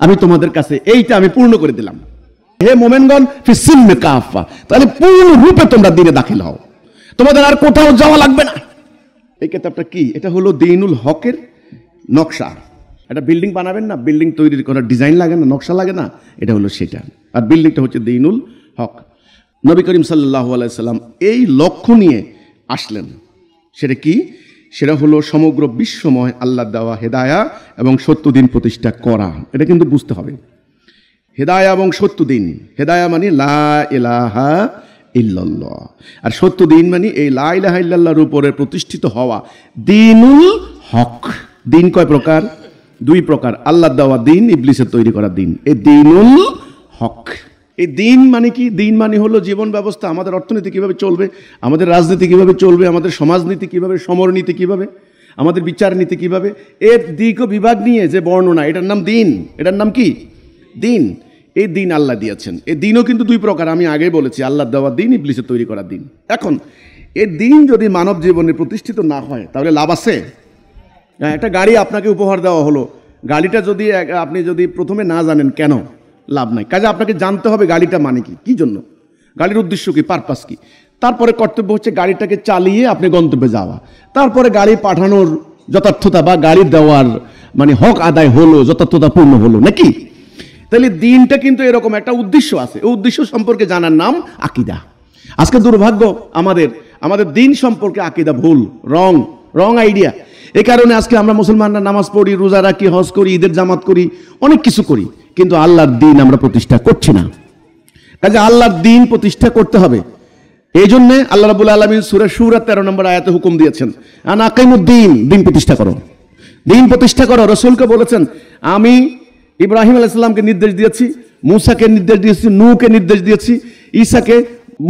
আমি তোমাদের কাছে এইটা আমি পূর্ণ করে দিলাম। হে মোমেনগণ ফিস-সিলমি কাফা, তাহলে পূর্ণ রূপে তোমরা দ্বীনে দাখিল হও, তোমাদের আর কোথাও যাওয়া লাগবে না। এই কিতাবটা কি? এটা হলো দীনুল হকের নকশা। একটা বিল্ডিং বানাবেন না, বিল্ডিং তৈরি করার ডিজাইন লাগে না, নকশা লাগে না, এটা হলো সেটা। আর বিল্ডিংটা হচ্ছে দীনুল হক। নবী করিম সাল্লাল্লাহু আলাইহি সাল্লাম এই লক্ষ্য নিয়ে আসলেন। সেটা কি? সেটা হলো সমগ্র বিশ্বময় আল্লাহর দেওয়া হেদায়া এবং সত্য দিন প্রতিষ্ঠা করা। এটা কিন্তু বুঝতে হবে। হেদায়া এবং সত্য দিন, হেদায়া মানে লা ইলাহা ইল্লাল্লাহ, আর সত্য দিন মানে এই লা ইলাহা ইল্লাল্লাহর উপরে প্রতিষ্ঠিত হওয়া দীনুল হক। দিন কয় প্রকার? দুই প্রকার। আল্লাহর দেওয়া দিন, ইবলিসের তৈরি করা দিন, এই দীনুল হক। এই দিন মানে কি? দিন মানে হলো জীবন ব্যবস্থা, আমাদের অর্থনীতি কিভাবে চলবে, আমাদের রাজনীতি কিভাবে চলবে, আমাদের সমাজনীতি কিভাবে, সমরনীতি কিভাবে, আমাদের বিচার নীতি কিভাবে, এর দিক ও বিভাগ নিয়ে যে বর্ণনা, এটার নাম দিন। এটার নাম কি? দিন। এই দিন আল্লাহ দিয়েছেন। এই দিনও কিন্তু দুই প্রকার, আমি আগেই বলেছি, আল্লাহর দেওয়া দিন, ইবলিসের তৈরি করা দিন। এখন এই দিন যদি মানব জীবনে প্রতিষ্ঠিত না হয় তাহলে লাভ আছে? একটা গাড়ি আপনাকে উপহার দেওয়া হলো, গাড়িটা যদি আপনি যদি প্রথমে না জানেন, কেন? লাভ নাই। কাজে আপনাকে জানতে হবে গাড়িটা মানে কি, কি জন্য, গাড়ির উদ্দেশ্য কি, পারপাস কি। তারপরে কর্তব্য হচ্ছে গাড়িটাকে চালিয়ে আপনি গন্তব্যে যাওয়া। তারপরে গাড়ি পাঠানোর যথার্থতা বা গাড়ি দেওয়ার মানে হক আদায় হলো, যথার্থতা পূর্ণ হলো নাকি। তাহলে দিনটা কিন্তু এরকম একটা উদ্দেশ্য আছে, ওই উদ্দেশ্য সম্পর্কে জানার নাম আকীদা। আজকে দুর্ভাগ্য আমাদের দিন সম্পর্কে আকীদা ভুল, রং আইডিয়া। এই কারণে আজকে আমরা মুসলমানরা নামাজ পড়ি, রোজা রাখি, হজ করি, ঈদের জামাত করি, অনেক কিছু করি, কিন্তু আল্লাহর দিন আমরা প্রতিষ্ঠা করছি না। কাজে আল্লাহর দিন প্রতিষ্ঠা করতে হবে। এই জন্য আল্লাহ রাব্বুল আলামিন সূরা শুরা 13 নম্বর আয়াতে হুকুম দিয়েছেন, আন আকিমুদ্দিন, দিন প্রতিষ্ঠা করো, দিন প্রতিষ্ঠা করো। রাসূলকে বলেছেন, আমি ইব্রাহিম আলাইহিস সালামকে নির্দেশ দিয়েছি, মূসাকে নির্দেশ দিয়েছি, নূহকে নির্দেশ দিয়েছি,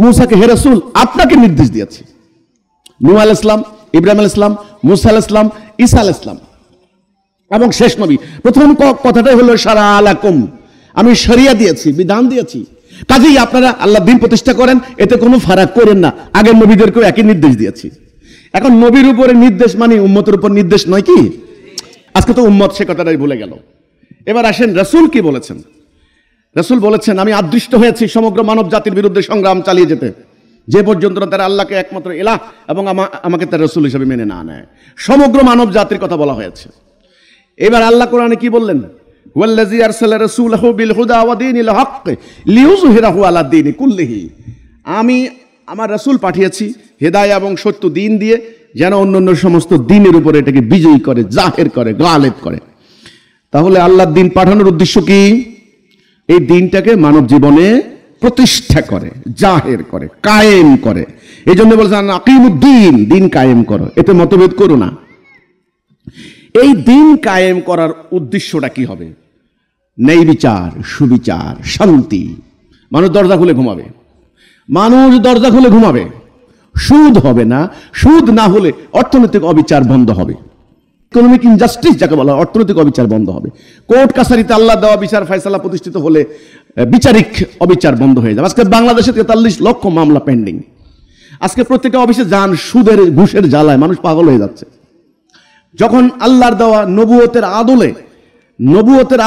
মূসাকে হে রাসূল আপনাকে নির্দেশ দিয়েছি। নূহ আলাইহিস সালাম, ইব্রাহিম আলাইহিস সালাম, মূসা আলাইহিস সালাম, ঈসা আলাইহিস সালাম এবং শেষ নবী। প্রথম কথাটাই হলো শারা আলাকুম, আমি শরিয়া দিয়েছি, বিধান দিয়েছি। কাজেই আপনারা আল্লাহ দিন প্রতিষ্ঠা করেন, এতে কোনো ফারাক করেন না। আগের নবীদেরকেও একই নির্দেশ দিয়েছি। এখন নবীর উপরে নির্দেশ মানে উম্মতের উপর নির্দেশ নয় কি? আজকে তো উম্মত সে কথাটাই ভুলে গেল। এবার আসেন রাসূল কি বলেছেন। রাসূল বলেছেন, আমি আদিষ্ট হয়েছি সমগ্র মানব জাতির বিরুদ্ধে সংগ্রাম চালিয়ে যেতে, যে পর্যন্ত তারা আল্লাহকে একমাত্র ইলাহ এবং আমাকে তার রাসূল হিসেবে মেনে না নেয়। সমগ্র মানব জাতির কথা বলা হয়েছে। এবার আল্লাহ কোরআনে কি বললেন? ওয়াল্লাযী আরসালা রাসূলাহু বিল হুদা ওয়া দীনিল হক লিইয়ুযহিরাহু আলা দীনি কুল্লিহি, আমি আমার রাসূল পাঠিয়েছি হেদায়া এবং সত্য দিন দিয়ে, যেন অন্যান্য সমস্ত দিনের উপরে এটাকে বিজয়ী করে, জাহের করে, গালেব করে। তাহলে আল্লাহর দিন পাঠানোর উদ্দেশ্য কি? এই দিনটাকে মানব জীবনে প্রতিষ্ঠা করে, জাহের করে, কায়েম করে। এই জন্য বলছেন আকিমুদ্দিন, দিন কায়েম করো, এতে মতভেদ করো না। এই দিন কায়েম করার উদ্দেশ্যটা কি হবে? ন্যায় বিচার, সুবিচার, শান্তি। মানুষ দরজা খুলে ঘুমাবে, সুদ হবে না, সুদ না হলে অর্থনৈতিক অবিচার বন্ধ হবে। ইকোনমিক ইনজাস্টিস যাকে বলা হয়, অর্থনৈতিক অবিচার বন্ধ হবে। কোর্ট কাছারিতে আল্লাহ দেওয়া বিচার ফয়সালা প্রতিষ্ঠিত হলে বিচারিক অবিচার বন্ধ হয়ে যাবে। আজকে বাংলাদেশে 43 লক্ষ মামলা পেন্ডিং। আজকে প্রত্যেকটা অফিসে যান, সুদের ঘুষের জ্বালায় মানুষ পাগল হয়ে যাচ্ছে। যখন আল্লাহর দেওয়া নবুয়তের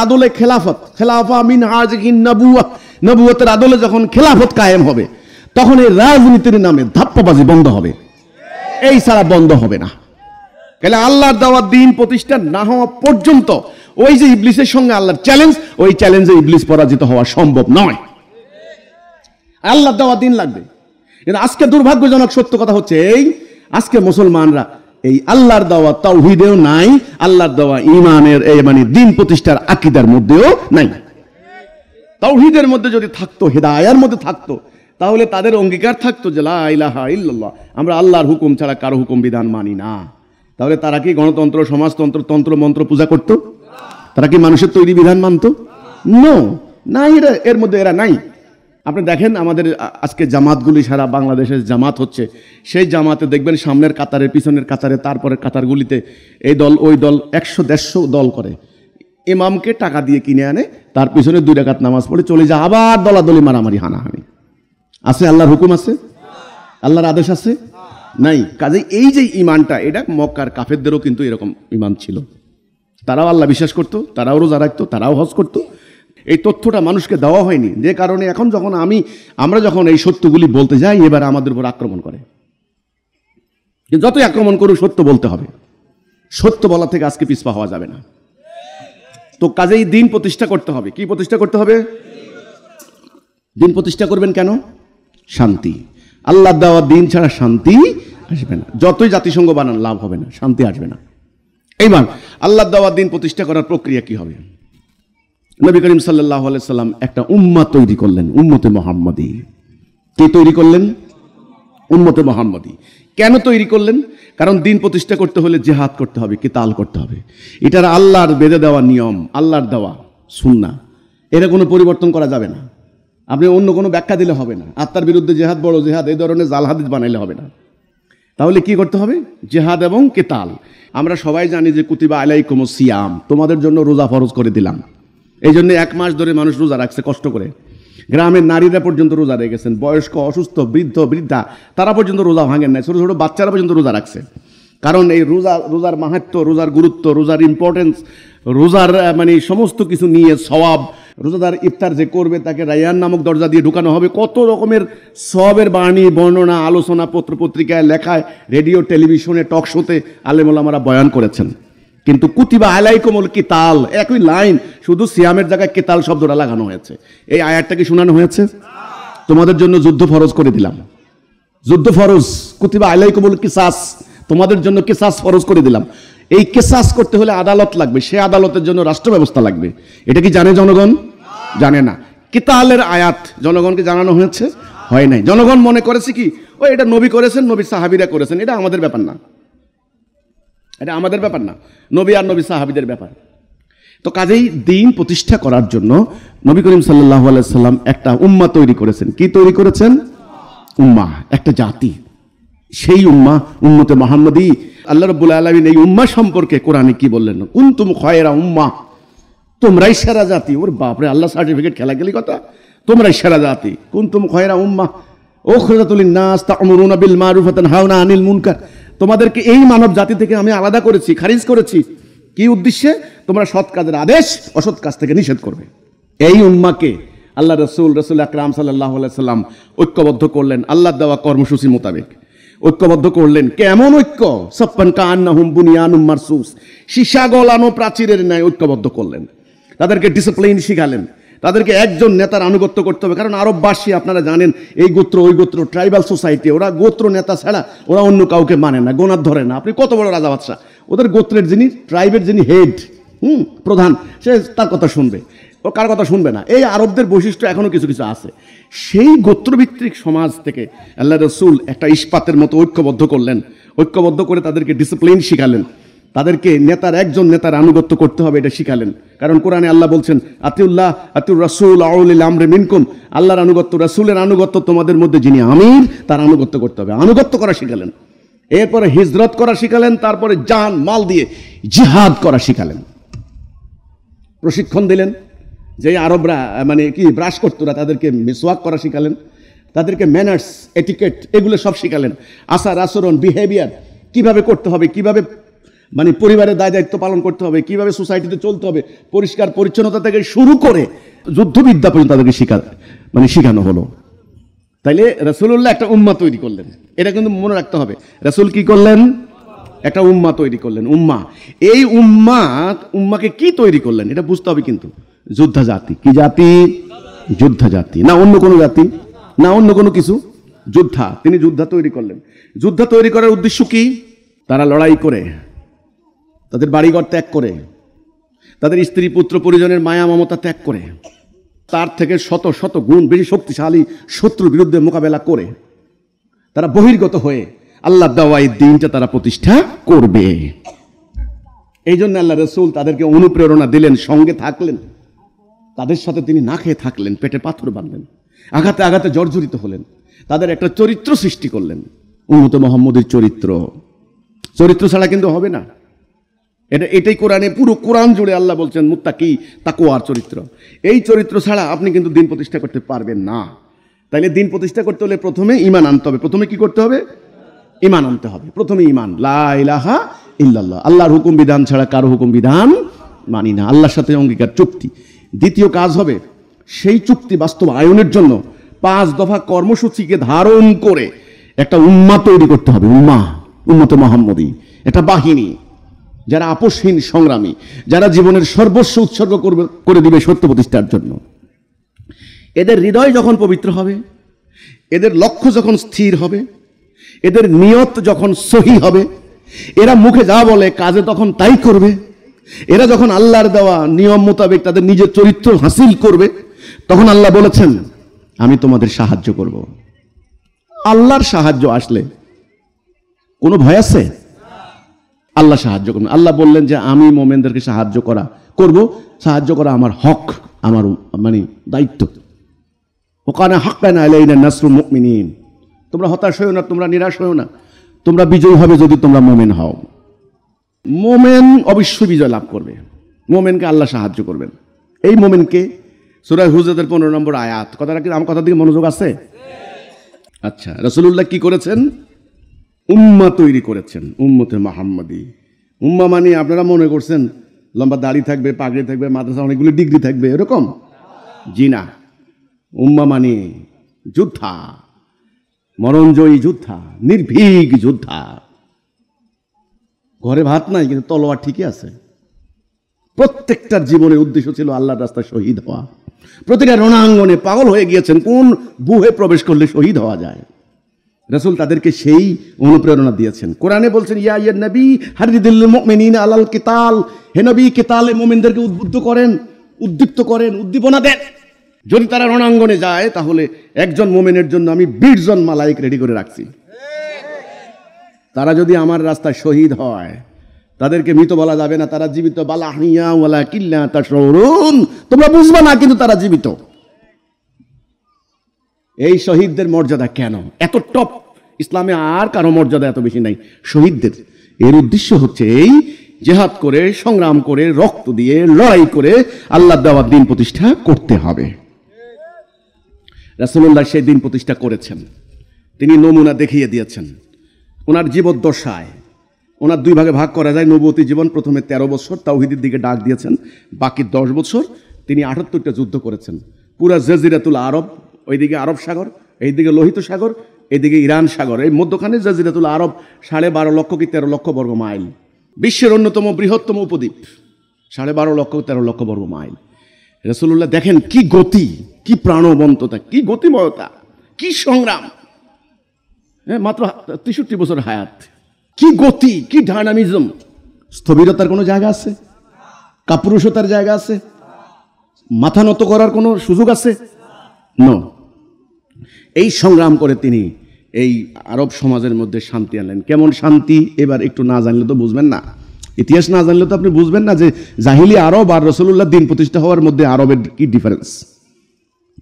আদলে খেলাফা মিন হাযিহিন নবুয়তের আদলে যখন খেলাফত কায়েম হবে, তখন এই রাজনীতির নামে ধাপ্পাবাজি বন্ধ হবে। এই ছাড়া বন্ধ হবে না। তাহলে আল্লাহর দেওয়া দিন প্রতিষ্ঠা না হওয়া পর্যন্ত ওই যে ইবলিসের সঙ্গে আল্লাহর চ্যালেঞ্জ, ওই চ্যালেঞ্জে ইবলিস পরাজিত হওয়া সম্ভব নয়। আল্লাহর দেওয়া দিন লাগবে। কিন্তু আজকে দুর্ভাগ্যজনক সত্য কথা হচ্ছে এই, আজকে মুসলমানরা এই আল্লাহর দেওয়া তাওহীদেও নাই, আল্লাহর দেওয়া ঈমানের এই মানে দিন প্রতিষ্ঠার আকীদার মধ্যেও নাই। তাওহীদের মধ্যে যদি থাকতো, হিদায়ার মধ্যে থাকতো, তাহলে তাদের অঙ্গীকার থাকতো যে লা ইলাহা ইল্লাল্লাহ, আমরা আল্লাহর হুকুম ছাড়া কারো হুকুম বিধান মানি না। তাহলে তারা কি গণতন্ত্র, সমাজতন্ত্র, তন্ত্র মন্ত্র পূজা করত? তারা কি মানুষের তৈরি বিধান মানত? নো, নাই, এর মধ্যে এরা নাই। আপনি দেখেন আমাদের আজকে জামাতগুলি সারা বাংলাদেশের জামাত হচ্ছে, সেই জামাতে দেখবেন সামনের কাতারে, পিছনের কাতারে, তারপরে কাতারগুলিতে এই দল ওই দল 100-150 দল করে। ইমামকে টাকা দিয়ে কিনে আনে, তার পিছনে 2 রাকাত নামাজ পড়ে চলে যায়, আবার দলাদলি মারামারি হানাহানি। আছে আল্লাহর হুকুম আছে? আল্লাহর আদেশ আছে? নাই। কাজেই এই যে ইমানটা, এটা মক্কার কাফেরদেরও কিন্তু এরকম ইমান ছিল। তারাও আল্লাহ বিশ্বাস করতো, তারাও রোজা রাখতো, তারাও হজ করতো। এই তথ্যটা মানুষকে দেওয়া হয়নি, যে কারণে এখন যখন আমরা যখন এই সত্যগুলি বলতে যাই, এবার আমাদের উপর আক্রমণ করে। যতই আক্রমণ করুক, সত্য বলতে হবে। সত্য বলা থেকে আজকে পিছপা হওয়া যাবে না। তো কাজেই দিন প্রতিষ্ঠা করতে হবে। কি প্রতিষ্ঠা করতে হবে? দিন প্রতিষ্ঠা করবেন কেন? শান্তি। আল্লাহ দেওয়া দিন ছাড়া শান্তি আসবে না। যতই জাতিসংঘ বানান লাভ হবে না, শান্তি আসবে না। এইবার আল্লাহ দেওয়া দিন প্রতিষ্ঠা করার প্রক্রিয়া কি হবে? নবী করিম সাল্লাল্লাহু আলাইহি সাল্লাম একটা উম্মাহ তৈরি করলেন, উম্মতে মুহাম্মাদী। কে তৈরি করলেন? উম্মতে মুহাম্মাদী। কেন তৈরি করলেন? কারণ দিন প্রতিষ্ঠা করতে হলে জিহাদ করতে হবে, কিতাল করতে হবে। এটার আল্লাহর বেঁধে দেওয়া নিয়ম, আল্লাহর দেওয়া সুন্নাহ, এটা কোনো পরিবর্তন করা যাবে না। আপনি অন্য কোনো ব্যাখ্যা দিলে হবে না। আত্মার বিরুদ্ধে জিহাদ, বড় জিহাদ, এই ধরনের জাল হাদিস বানাইলে হবে না। তাহলে কি করতে হবে? জিহাদ এবং কিতাল। আমরা সবাই জানি যে কুতিবা আলাইকুমুস সিয়াম, তোমাদের জন্য রোজা ফরজ করে দিলাম। এই জন্য 1 মাস ধরে মানুষ রোজা রাখছে কষ্ট করে। গ্রামের নারীরা পর্যন্ত রোজা রেখেছেন, বয়স্ক, অসুস্থ, বৃদ্ধ, বৃদ্ধা, তারা পর্যন্ত রোজা ভাঙেন নাই, ছোটো ছোটো বাচ্চারা পর্যন্ত রোজা রাখছে। কারণ এই রোজার মাহাত্ম্য, রোজার গুরুত্ব, রোজার ইম্পর্টেন্স, রোজার মানে সমস্ত কিছু নিয়ে সওয়াব। রোজাদার ইফতার যে করবে তাকে রায়্যান নামক দরজা দিয়ে ঢুকানো হবে। কত রকমের সওয়াবের বাণী, বর্ণনা, আলোচনা, পত্রিকায়, লেখায়, রেডিও, টেলিভিশনে, টক শোতে আলেম ওলামারা বয়ান করেছেন। কিন্তু কুতিবা আলাইকুমুল কিতাল, একই লাইন, শুধু সিয়ামের জায়গায় কিতাল শব্দটা লাগানো হয়েছে। এই আয়াতটা কি শোনানো হয়েছে? তোমাদের জন্য যুদ্ধ ফরজ করে দিলাম। যুদ্ধ ফরজ, কুতিবা আলাইকুমুল কিসাস, তোমাদের জন্য কিসাস ফরজ করে দিলাম। এই কিসাস করতে হলে আদালত লাগবে, সে আদালতের জন্য রাষ্ট্র ব্যবস্থা লাগবে। এটা কি জানে জনগণ? জানে না। কিতালের আয়াত জনগণকে জানানো হয়েছে? হয় নাই। জনগণ মনে করেছে কি, ও এটা নবী করেছেন, নবী সাহাবীরা করেছেন, এটা আমাদের ব্যাপার না, এটা আমাদের ব্যাপার না, নবী আর নবী সাহাবীদের ব্যাপার। তো কাজেই দিন প্রতিষ্ঠা করার জন্য নবী করিম সাল্লাল্লাহু আলাইহি সাল্লাম একটা উম্মাহ তৈরি করেছেন। কি তৈরি করেছেন? উম্মাহ, একটা জাতি। সেই উম্মাহ উম্মতে মুহাম্মাদী। আল্লাহ রাব্বুল আলামিন এই উম্মাহ সম্পর্কে কোরআনে কি বললেন? কুনতুম খায়রা উম্মাহ, তোমরাই সেরা জাতি। ওর বাপরে, আল্লাহ সার্টিফিকেট খেলা গেলি কথা। তোমরাই সেরা জাতি। কুনতুম খায়রা উম্মাহ উখরিজাত লিন-নাস তা'মুরুনা বিল মা'রুফ ওয়া তানহাউনা আনিল মুনকার। তোমাদেরকে এই মানব জাতি থেকে আমি আলাদা করেছি, খারিজ করেছি। কি উদ্দেশ্যে? তোমরা সৎ কাজের আদেশ, অসৎ কাজ থেকে নিষেধ করবে। এই উম্মাহকে আল্লাহ রাসূল আকরাম সাল্লাল্লাহু আলাইহি সাল্লাম ঐক্যবদ্ধ করলেন আল্লাহর দেওয়া কর্মসূচি মোতাবেক। ঐক্যবদ্ধ করলেন। কেমন ঐক্য? সাফফান কাআন্নাহুম বুনিয়ানুম মারসুস, সীসা গলানো প্রাচীরের ন্যায় ঐক্যবদ্ধ করলেন। তাদেরকে ডিসিপ্লিন শিখালেন, তাদেরকে একজন নেতার আনুগত্য করতে হবে। কারণ আরববাসী, আপনারা জানেন, এই গোত্র ওই গোত্র, ট্রাইবাল সোসাইটি, ওরা গোত্র নেতা ছাড়া ওরা অন্য কাউকে মানে না, গোনার ধরে না। আপনি কত বড় রাজা বাদশাহ, ওদের গোত্রের যিনি, ট্রাইবের যিনি হেড, প্রধান, সে তার কথা শুনবে, ও কার কথা শুনবে না। এই আরবদের বৈশিষ্ট্য এখনো কিছু কিছু আছে। সেই গোত্রভিত্তিক সমাজ থেকে আল্লাহ রাসূল একটা ইস্পাতের মতো ঐক্যবদ্ধ করলেন। ঐক্যবদ্ধ করে তাদেরকে ডিসিপ্লিন শিখালেন, তাদেরকে একজন নেতার আনুগত্য করতে হবে এটা শিখালেন। কারণ কোরআনে আল্লাহ বলছেন, আতিউল্লাহ আতিউর রাসূল আউলিল আমরি মিনকুম, আল্লাহর আনুগত্য, রাসূলের আনুগত্য, তোমাদের মধ্যে যিনি আমির তার আনুগত্য করতে হবে। আনুগত্য করা শিখালেন। এরপরে হিজরত করা শিখালেন। তারপরে জান মাল দিয়ে জিহাদ করা শিখালেন। প্রশিক্ষণ দিলেন। যে আরবরা মানে কি ব্রাশ করতো না, তাদেরকে মিসওয়াক করা শিখালেন। তাদেরকে ম্যানার্স, এটিকেট, এগুলো সব শিখালেন। আচার আচরণ, বিহেভিয়ার কিভাবে করতে হবে, কিভাবে মানে পরিবারের দায় দায়িত্ব পালন করতে হবে, কিভাবে সোসাইটিতে চলতে হবে, পরিষ্কার পরিচ্ছন্নতা থেকে শুরু করে যুদ্ধবিদ্যা পর্যন্ত তাদেরকে শেখানো হলো। তাইলে রাসূলুল্লাহ একটা উম্মাহ তৈরি করলেন। এটা কিন্তু মনে রাখতে হবে। রাসূল কি করলেন? একটা উম্মাহ তৈরি করলেন। উম্মাহ, এই উম্মাহকে কি তৈরি করলেন এটা বুঝতে হবে। কিন্তু যোদ্ধা জাতি। কি জাতি? যোদ্ধা জাতি। না অন্য কোনো জাতি, না অন্য কোনো কিছু, যোদ্ধা। তিনি যোদ্ধা তৈরি করলেন। যোদ্ধা তৈরি করার উদ্দেশ্য কি? তারা লড়াই করে, তাদের বাড়িঘর ত্যাগ করে, তাদের স্ত্রী পুত্র পরিজনের মায়া মমতা ত্যাগ করে, তার থেকে শত শত গুণ বেশি শক্তিশালী শত্রুর বিরুদ্ধে মোকাবেলা করে তারা বহির্গত হয়ে আল্লাহ দেওয়া এই দিনটা তারা প্রতিষ্ঠা করবে। এই জন্য আল্লাহ রাসূল তাদেরকে অনুপ্রেরণা দিলেন, সঙ্গে থাকলেন, তাদের সাথে তিনি না খেয়ে থাকলেন, পেটে পাথর বাঁধলেন, আঘাতে আঘাতে জর্জরিত হলেন, তাদের একটা চরিত্র সৃষ্টি করলেন। উম্মতে মুহাম্মদের চরিত্র ছাড়া কিন্তু হবে না। এটাই কোরআনে, পুরো কোরআন জুড়ে আল্লাহ বলছেন মুত্তাকি, তাকওয়ার চরিত্র। এই চরিত্র ছাড়া আপনি কিন্তু দিন প্রতিষ্ঠা করতে পারবেন না। তাইলে দিন প্রতিষ্ঠা করতে হলে প্রথমে ঈমান আনতে হবে। প্রথমে কি করতে হবে? ঈমান আনতে হবে। প্রথমে ঈমান, লা ইলাহা ইল্লাল্লাহ, আল্লাহর হুকুম বিধান ছাড়া কারো হুকুম বিধান মানি না, আল্লাহর সাথে অঙ্গীকার, চুক্তি। দ্বিতীয় কাজ হবে সেই চুক্তি বাস্তবায়নের জন্য 5 দফা কর্মসূচিকে ধারণ করে একটা উম্মাহ তৈরি করতে হবে। উম্মতে মুহাম্মদী, একটা বাহিনী, যারা আপোষহীন সংগ্রামী, যারা জীবনের সর্বস্ব উৎসর্গ করে দিবে সত্য প্রতিষ্ঠার জন্য। এদের হৃদয় যখন পবিত্র হবে, এদের লক্ষ্য যখন স্থির হবে, এদের নিয়ত যখন সহি হবে, এরা মুখে যা বলে কাজে তখন তাই করবে, এরা যখন আল্লাহর দেওয়া নিয়ম মোতাবেক তাদের নিজের চরিত্র হাসিল করবে, তখন আল্লাহ বলেছেন আমি তোমাদের সাহায্য করব। আল্লাহর সাহায্য আসলে কোনো ভয় আছে? আল্লাহ সাহায্য করবেন। আল্লাহ বললেন যে আমি মোমেনদেরকে সাহায্য করব, সাহায্য করা আমার হক, আমার মানে দায়িত্ব। ওখানে হাক্কান আলাইনা নাসরুল মুমিনিন, তোমরা হতাশ হও না, তোমরা নিরাশ হও না, তোমরা বিজয়ী হবে যদি তোমরা মোমেন হও। মোমেন অবশ্যই বিজয় লাভ করবে, মোমেনকে আল্লাহ সাহায্য করবেন। এই মোমেনকে সূরা হুজরাতের 15 নম্বর আয়াত, কথাটা কি আমার কথার দিকে মনোযোগ আছে? আচ্ছা, রাসূলুল্লাহ কি করেছেন? উম্মাহ তৈরি করেছেন, উম্মতে মুহাম্মদী। উম্মাহ মানে আপনারা মনে করছেন লম্বা দাড়ি থাকবে, পাগড়ি থাকবে, মাদ্রাসা অনেকগুলো ডিগ্রি থাকবে, এরকম? জি না। উম্মাহ মানে যোদ্ধা, মরণজয়ী যোদ্ধা, নির্ভীক যোদ্ধা। ঘরে ভাত নাই কিন্তু তলোয়ার ঠিকই আছে। প্রত্যেকটার জীবনের উদ্দেশ্য ছিল আল্লাহর রাস্তায় শহীদ হওয়া। প্রতিটা রণাঙ্গনে পাগল হয়ে গিয়েছেন কোন বুহে প্রবেশ করলে শহীদ হওয়া যায়। রাসূল তাদেরকে সেই অনুপ্রেরণা দিয়েছেন। কোরআনে বলছেন ইয়া আইয়ুহান নবী হারিদিল মুমিনিনা আলাল কিতাল, হে নবী কিতালে মুমিনদেরকে উদ্বুদ্ধ করেন, উদ্দীপ্ত করেন, উদ্দীপনা দেন। যদি তারা রণাঙ্গনে যায় তাহলে একজন মুমিনের জন্য আমি 20 জন মালায়েক রেডি করে রাখছি। তারা যদি আমার রাস্তায় শহীদ হয় তাদেরকে মৃত বলা যাবে না, তারা জীবিত। বালাহিয়া ওয়ালা কিল্লা তাশউরুন, তোমরা বুঝবা না কিন্তু তারা জীবিত। এই শহীদদের মর্যাদা কেন এত টপ? ইসলামে আর কারো মর্যাদা এত বেশি নাই, শহীদদের। এর উদ্দেশ্য হচ্ছে এই জিহাদ করে, সংগ্রাম করে, রক্ত দিয়ে, লড়াই করে আল্লাহর দেওয়া দিন প্রতিষ্ঠা করতে হবে। রাসূলুল্লাহ সেই দিন প্রতিষ্ঠা করেছেন, তিনি নমুনা দেখিয়ে দিয়েছেন। ওনার জীবদ্দশায় ওনার 2 ভাগে ভাগ করা যায়। নবুয়তি জীবন প্রথমে 13 বছর তাওহীদের দিকে ডাক দিয়েছেন, বাকি 10 বছর তিনি 78টা যুদ্ধ করেছেন। পুরা জাজিরাতুল আরব, ওইদিকে আরব সাগর, এইদিকে লোহিত সাগর, এইদিকে ইরান সাগর, এই মধ্যখানে জাজিরাতুল আরব 12.5 লক্ষ কি 13 লক্ষ বর্গ মাইল, বিশ্বের অন্যতম বৃহত্তম উপদ্বীপ। 12.5 লক্ষ 13 লক্ষ বর্গ মাইল। রাসূলুল্লাহ দেখেন কি গতি, কি প্রাণবন্ততা, কি গতিময়তা, কি সংগ্রাম। মাত্র 63 বছর হায়াত, কি গতি, কি ডায়নামিজম। স্থবিরতার কোনো জায়গা আছে? কাপুরুষতার জায়গা আছে? মাথা নত করার কোনো সুযোগ আছে? নো। এই সংগ্রাম করে তিনি এই আরব সমাজের মধ্যে শান্তি আনলেন। কেমন শান্তি এবার একটু না জানলে তো বুঝবেন না, ইতিহাস না জানলে তো আপনি বুঝবেন না যে জাহিলি আরব আর রাসূলুল্লাহ দিন প্রতিষ্ঠা হওয়ার মধ্যে আরবের কি ডিফারেন্স।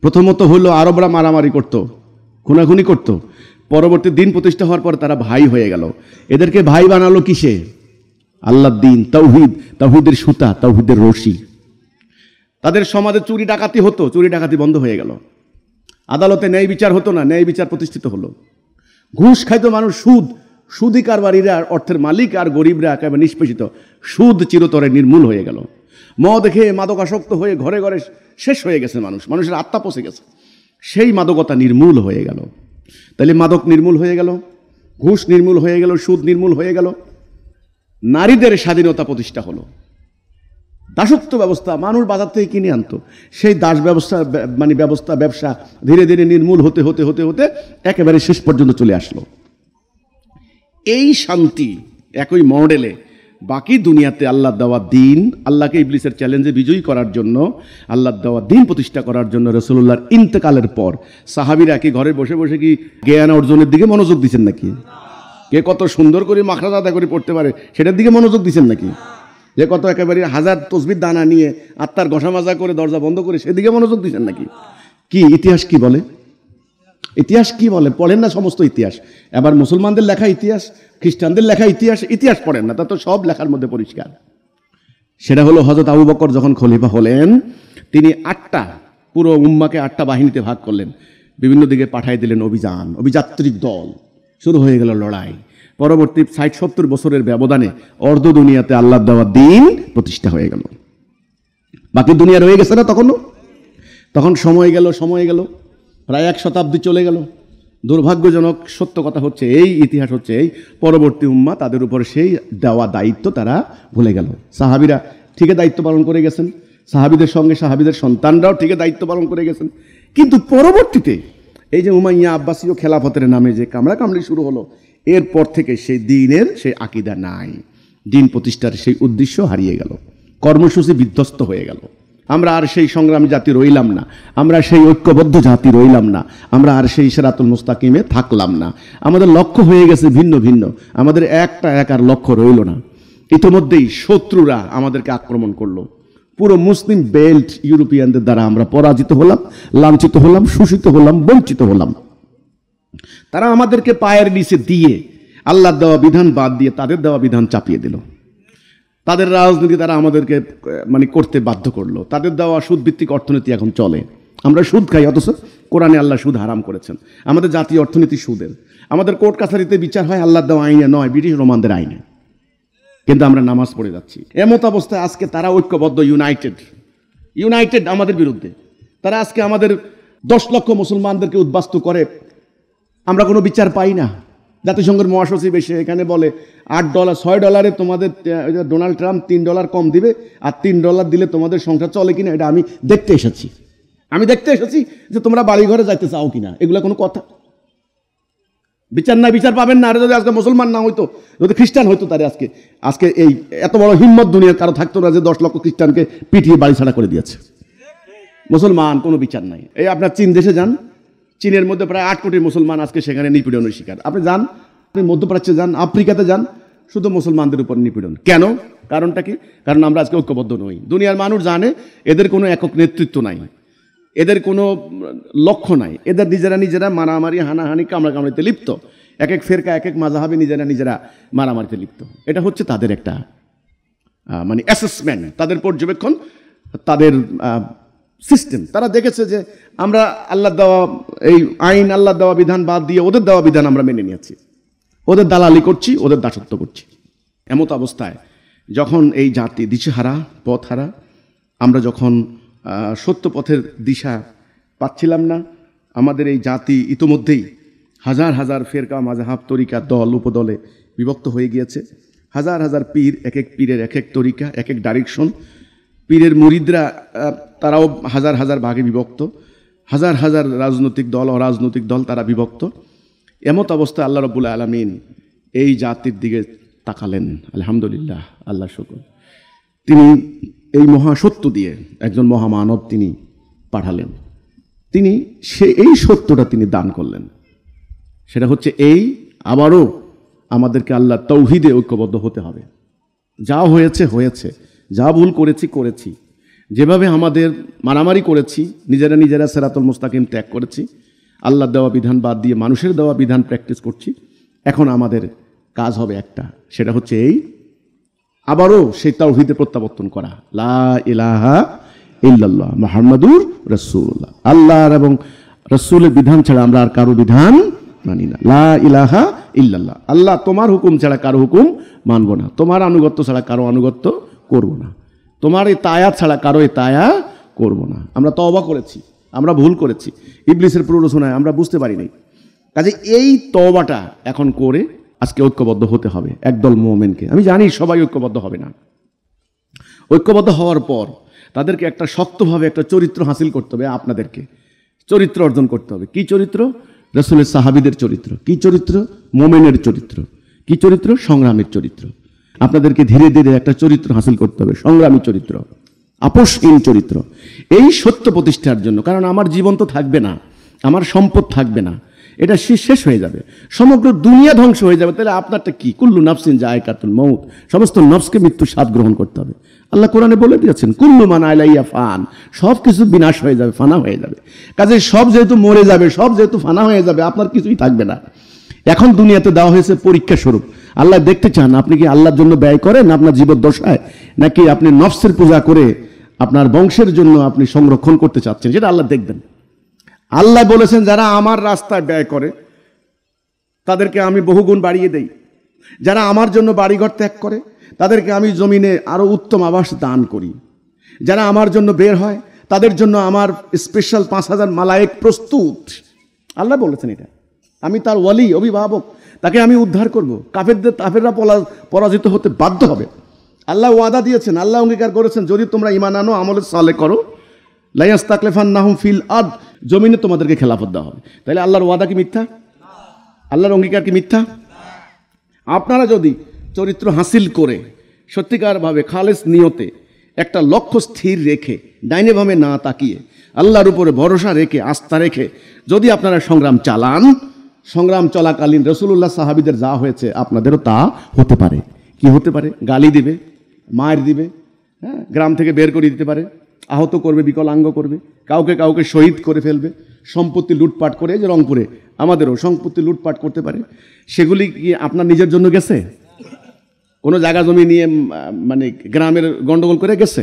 প্রথমত হলো আরবরা মারামারি করত, খুনাখুনি করত। পরবর্তী দিন প্রতিষ্ঠা হওয়ার পর তারা ভাই হয়ে গেল। এদেরকে ভাই বানালো কিসে? আল্লাহর দিন, তাওহীদ, তাওহীদের সুতা, তাওহীদের রশি। তাদের সমাজে চুরি ডাকাতি হতো, চুরি ডাকাতি বন্ধ হয়ে গেল। আদালতে ন্যায় বিচার হতো না, ন্যায় বিচার প্রতিষ্ঠিত হলো। ঘুষ খাইতো মানুষ, সুদি কারবারিরা অর্থের মালিক আর গরিবরা একেবারে নিষ্পেষিত। সুদ চিরতরে নির্মূল হয়ে গেল। মদ খেয়ে মাদকাসক্ত হয়ে ঘরে ঘরে শেষ হয়ে গেছে মানুষ, মানুষের আত্মা পচে গেছে। সেই মাদকতা নির্মূল হয়ে গেল। তাহলে মাদক নির্মূল হয়ে গেল, ঘুষ নির্মূল হয়ে গেল, সুদ নির্মূল হয়ে গেল। নারীদের স্বাধীনতা প্রতিষ্ঠা হলো। দাসত্ব ব্যবস্থা, মানুষ বাজার থেকে কিনে আনতো, সেই দাস ব্যবস্থা মানে ব্যবসা ধীরে ধীরে নির্মূল হতে হতে হতে হতে একেবারে শেষ পর্যন্ত চলে আসলো। এই শান্তি একই মডেলে বাকি দুনিয়াতে আল্লাহ দেওয়া দিন, আল্লাহকে ইবলিসের চ্যালেঞ্জে বিজয়ী করার জন্য, আল্লাহ দেওয়া দিন প্রতিষ্ঠা করার জন্য রাসূলুল্লাহর ইন্তেকালের পর সাহাবীরা কি ঘরে বসে বসে কি জ্ঞান অর্জনের দিকে মনোযোগ দিচ্ছেন নাকি? কে কত সুন্দর করে মাখরাজ আদা করে পড়তে পারে সেটার দিকে মনোযোগ দিচ্ছেন নাকি? যে কত একেবারে 1000 তসবিহ দানা নিয়ে আত্মার ঘষা মাজা করে দরজা বন্ধ করে সেদিকে মনোযোগ দিচ্ছেন নাকি? কি ইতিহাস কি বলে? ইতিহাস কি বলে? পড়েন না সমস্ত ইতিহাস। এবার মুসলমানদের লেখা ইতিহাস, খ্রিস্টানদের লেখা ইতিহাস, ইতিহাস পড়েন না, তা তো সব লেখার মধ্যে পরিষ্কার। সেটা হলো হযরত আবু বকর যখন খলিফা হলেন, তিনি পুরো উম্মাকে 8টা বাহিনীতে ভাগ করলেন, বিভিন্ন দিকে পাঠিয়ে দিলেন অভিযাত্রিক দল, শুরু হয়ে গেল লড়াই। পরবর্তী 60-70 বছরের ব্যবধানে অর্ধ দুনিয়াতে আল্লাহর দেওয়া দ্বীন প্রতিষ্ঠা হয়ে গেল। বাকি দুনিয়া রয়ে গেছে না তখন সময় গেল প্রায় 1 শতাব্দী চলে গেল। দুর্ভাগ্যজনক সত্য কথা হচ্ছে ইতিহাস হচ্ছে পরবর্তী উম্মাহ তাদের উপর সেই দেওয়া দায়িত্ব তারা ভুলে গেল। সাহাবীরা ঠিকই দায়িত্ব পালন করে গেছেন, সাহাবীদের সঙ্গে সাহাবীদের সন্তানরাও ঠিকই দায়িত্ব পালন করে গেছেন, কিন্তু পরবর্তীতে এই যে উমাইয়া আব্বাসীয় খেলাফতের নামে যে কামড়াকামড়ি শুরু হলো, এরপর থেকে সেই দ্বীনের সেই আকীদা নাই, দ্বীন প্রতিষ্ঠার সেই উদ্দেশ্য হারিয়ে গেল, কর্মসূচি বিধ্বস্ত হয়ে গেল। আমরা আর সেই সংগ্রামী জাতি রইলাম না, আমরা সেই ঐক্যবদ্ধ জাতি রইলাম না, আমরা আর সেই সিরাতুল মুস্তাকিমে থাকলাম না। আমাদের লক্ষ্য হয়ে গেছে ভিন্ন ভিন্ন, আমাদের একার লক্ষ্য রইল না। ইতিমধ্যেই শত্রুরা আমাদেরকে আক্রমণ করলো, পুরো মুসলিম বেল্ট ইউরোপিয়ানদের দ্বারা আমরা পরাজিত হলাম, লাঞ্ছিত হলাম, শোষিত হলাম, বঞ্চিত হলাম। তারা আমাদেরকে পায়ের নিচে দিয়ে আল্লাহর দেওয়া বিধান বাদ দিয়ে তাদের দেওয়া বিধান চাপিয়ে দিল। তাদের রাজনীতি তারা আমাদেরকে করতে বাধ্য করলো। তাদের দেওয়া সুদভিত্তিক অর্থনীতি এখন চলে, আমরা সুদ খাই, অথচ কোরআনে আল্লাহ সুদ হারাম করেছেন। আমাদের জাতীয় অর্থনীতি সুদের, আমাদের কোর্ট কাছারিতে বিচার হয় আল্লাহর দেওয়া আইনে নয়, ব্রিটিশ রোমানদের আইনে, কিন্তু আমরা নামাজ পড়ে যাচ্ছি। এমত অবস্থায় আজকে তারা ঐক্যবদ্ধ, ইউনাইটেড আমাদের বিরুদ্ধে। তারা আজকে আমাদের 10 লক্ষ মুসলমানদেরকে উদ্বাস্তু করে, আমরা কোনো বিচার পাই না। জাতিসংঘের মহাসচিব এসে এখানে বলে $6 তোমাদের ডোনাল্ড ট্রাম্প $3 কম দিবে, আর $3 দিলে তোমাদের সংসার চলে কিনা এটা আমি দেখতে এসেছি যে তোমরা বাড়ি ঘরে যাইতে চাও কিনা। এগুলো কোনো কথা? বিচার না, বিচার পাবেন না। আর যদি আজকে মুসলমান না হইতো, যদি খ্রিস্টান হইতো, তাহলে আজকে এই এত বড় হিম্মত দুনিয়ার কারো থাকতো না যে 10 লক্ষ খ্রিস্টানকে পিটিয়ে বাড়ি ছাড়া করে দিয়েছে। মুসলমান কোনো বিচার নাই। এই আপনার চীন দেশে যান, চীনের মধ্যে প্রায় 8 কোটি মুসলমান আজকে সেখানে নিপীড়নের শিকার। আপনি যান, আপনি মধ্যপ্রাচ্যে যান, আফ্রিকাতে যান, শুধু মুসলমানদের উপর নিপীড়ন। কেন? কারণটা কি? কারণ আমরা আজকে ঐক্যবদ্ধ নই। দুনিয়ার মানুষ জানে এদের কোনো একক নেতৃত্ব নাই, এদের কোনো লক্ষ্য নাই, এদের নিজেরা মারামারি, হানাহানি, কামড়াকামড়িতে লিপ্ত। এক ফেরকা, এক মাযহাবে নিজেরা মারামারিতে লিপ্ত। এটা হচ্ছে তাদের একটা অ্যাসেসমেন্ট, তাদের পর্যবেক্ষণ, তাদের সিস্টেম। তারা দেখেছে যে আমরা আল্লাহ দেওয়া এই আইন, আল্লাহ দেওয়া বিধান বাদ দিয়ে ওদের দেওয়া বিধান আমরা মেনে নিয়েছি, ওদের দালালি করছি, ওদের দাসত্ব করছি। এমত অবস্থায় যখন এই জাতি দিশেহারা, পথহারা, আমরা যখন সত্য পথের দিশা পাচ্ছিলাম না, আমাদের এই জাতি ইতোমধ্যেই হাজার হাজার ফেরকা, মাযহাব, তরিকা, দল, উপদলে বিভক্ত হয়ে গিয়েছে। হাজার হাজার পীর, এক পীরের এক তরিকা, এক ডাইরেকশন। পীরের মুরিদরা তারাও হাজার হাজার ভাগে বিভক্ত, হাজার হাজার রাজনৈতিক দল, অরাজনৈতিক দল, তারা বিভক্ত। এমত অবস্থায় আল্লাহ রাব্বুল আলামিন এই জাতির দিকে তাকালেন। আলহামদুলিল্লাহ, আল্লাহ শুকর। তিনি এই মহাসত্য দিয়ে একজন মহামানব তিনি পাঠালেন। তিনি এই সত্যটা তিনি দান করলেন। সেটা হচ্ছে আবারও আমাদেরকে আল্লাহ তাওহীদে ঐক্যবদ্ধ হতে হবে। যা হয়েছে হয়েছে, যা ভুল করেছি, যেভাবে আমাদের মারামারি করেছি, নিজেরা সিরাতুল মুস্তাকিম ত্যাগ করেছি, আল্লাহর দেওয়া বিধান বাদ দিয়ে মানুষের দেওয়া বিধান প্র্যাকটিস করছি। এখন আমাদের কাজ হবে একটা, সেটা হচ্ছে আবারও সেই তাওহীদে প্রত্যাবর্তন করা, লা ইলাহা ইল্লাল্লাহ মুহাম্মাদুর রাসূলুল্লাহ। আল্লাহর এবং রাসূলের বিধান ছাড়া আমরা আর কারো বিধান মানি না। লা ইলাহা ইল্লাল্লাহ, আল্লাহ তোমার হুকুম ছাড়া কারো হুকুম মানব না, তোমার আনুগত্য ছাড়া কারো আনুগত্য করব না, তোমার এই তায়া ছাড়া কারো এই তায়া করব না। আমরা তওবা করেছি, আমরা ভুল করেছি, ইবলিসের প্ররোচনায় আমরা বুঝতে পারি নাই। কাজে এই তওবাটা এখন করে আজকে ঐক্যবদ্ধ হতে হবে একদল মুমিনকে। আমি জানি সবাই ঐক্যবদ্ধ হবে না। ঐক্যবদ্ধ হওয়ার পর তাদেরকে একটা শক্তভাবে একটা চরিত্র হাসিল করতে হবে, আপনাদেরকে চরিত্র অর্জন করতে হবে। কি চরিত্র? রাসূলের সাহাবীদের চরিত্র। কি চরিত্র? মুমিনের চরিত্র। কি চরিত্র? সংগ্রামের চরিত্র। আপনাদেরকে ধীরে ধীরে একটা চরিত্র হাসিল করতে হবে, সংগ্রামী চরিত্র, আপোষহীন চরিত্র, এই সত্য প্রতিষ্ঠার জন্য। কারণ আমার জীবন তো থাকবে না, আমার সম্পদ থাকবে না, এটা শেষ হয়ে যাবে, সমগ্র দুনিয়া ধ্বংস হয়ে যাবে। তাহলে আপনারটা কি? কুল্লু নাফসিন যায়কাতুল মউত, সমস্ত নফসকে মৃত্যু স্বাদ গ্রহণ করতে হবে। আল্লাহ কোরআনে বলে দিয়েছেন, কুল্লু মান আলাইহা ফান, সব কিছু বিনাশ হয়ে যাবে, ফানা হয়ে যাবে। কাজে সব যেহেতু মরে যাবে, সব যেহেতু ফানা হয়ে যাবে, আপনার কিছুই থাকবে না। এখন দুনিয়াতে দেওয়া হয়েছে পরীক্ষা স্বরূপ, আল্লাহ দেখতে চান আপনি কি আল্লাহর জন্য ব্যয় করেন আপনার জীবদ্দশায়, নাকি আপনি নফসের পূজা করে আপনার বংশের জন্য আপনি সংরক্ষণ করতে চাচ্ছেন, যেটা আল্লাহ দেখবেন। আল্লাহ বলেছেন যারা আমার রাস্তায় ব্যয় করে তাদেরকে আমি বহুগুণ বাড়িয়ে দেই, যারা আমার জন্য বাড়িঘর ত্যাগ করে তাদেরকে আমি জমিনে আরো উত্তম আবাস দান করি, যারা আমার জন্য বের হয় তাদের জন্য আমার স্পেশাল 5,000 মালায়েক প্রস্তুত। আল্লাহ বলেছেন এটা। আমি তার ওয়ালি, অভিভাবক, তাকে আমি উদ্ধার করব। কাফেররা পরাজিত হতে বাধ্য হবে। আল্লাহ ওয়াদা দিয়েছেন, আল্লাহ অঙ্গীকার করেছেন, যদি তোমরা ঈমান আনো, আমলে সালেহ করো, লা ইয়াস্তাকলিফান্নাহুম ফিল আরদ, জমিনে তোমাদেরকে খেলাফত দেওয়া হবে। তাহলে আল্লাহর ওয়াদা কি মিথ্যা? আল্লাহর অঙ্গীকার কি মিথ্যা? আপনারা যদি চরিত্র হাসিল করে সত্যিকারভাবে খালেস নিয়তে একটা লক্ষ্য স্থির রেখে ডাইনে বামে না তাকিয়ে আল্লাহর উপরে ভরসা রেখে আস্থা রেখে যদি আপনারা সংগ্রাম চালান, সংগ্রাম চলাকালীন রাসূলুল্লাহ সাহাবীদের যা হয়েছে আপনাদেরও তা হতে পারে। কি হতে পারে? গালি দিবে, মায়ের দিবে, হ্যাঁ, গ্রাম থেকে বের করে দিতে পারে, আহত করবে, বিকলাঙ্গ করবে, কাউকে কাউকে শহীদ করে ফেলবে, সম্পত্তি লুটপাট করে। যে রংপুরে আমাদেরও সম্পত্তি লুটপাট করতে পারে। সেগুলি কি আপনার নিজের জন্য গেছে? কোনো জায়গা জমি নিয়ে মানে গ্রামের গন্ডগোল করে গেছে?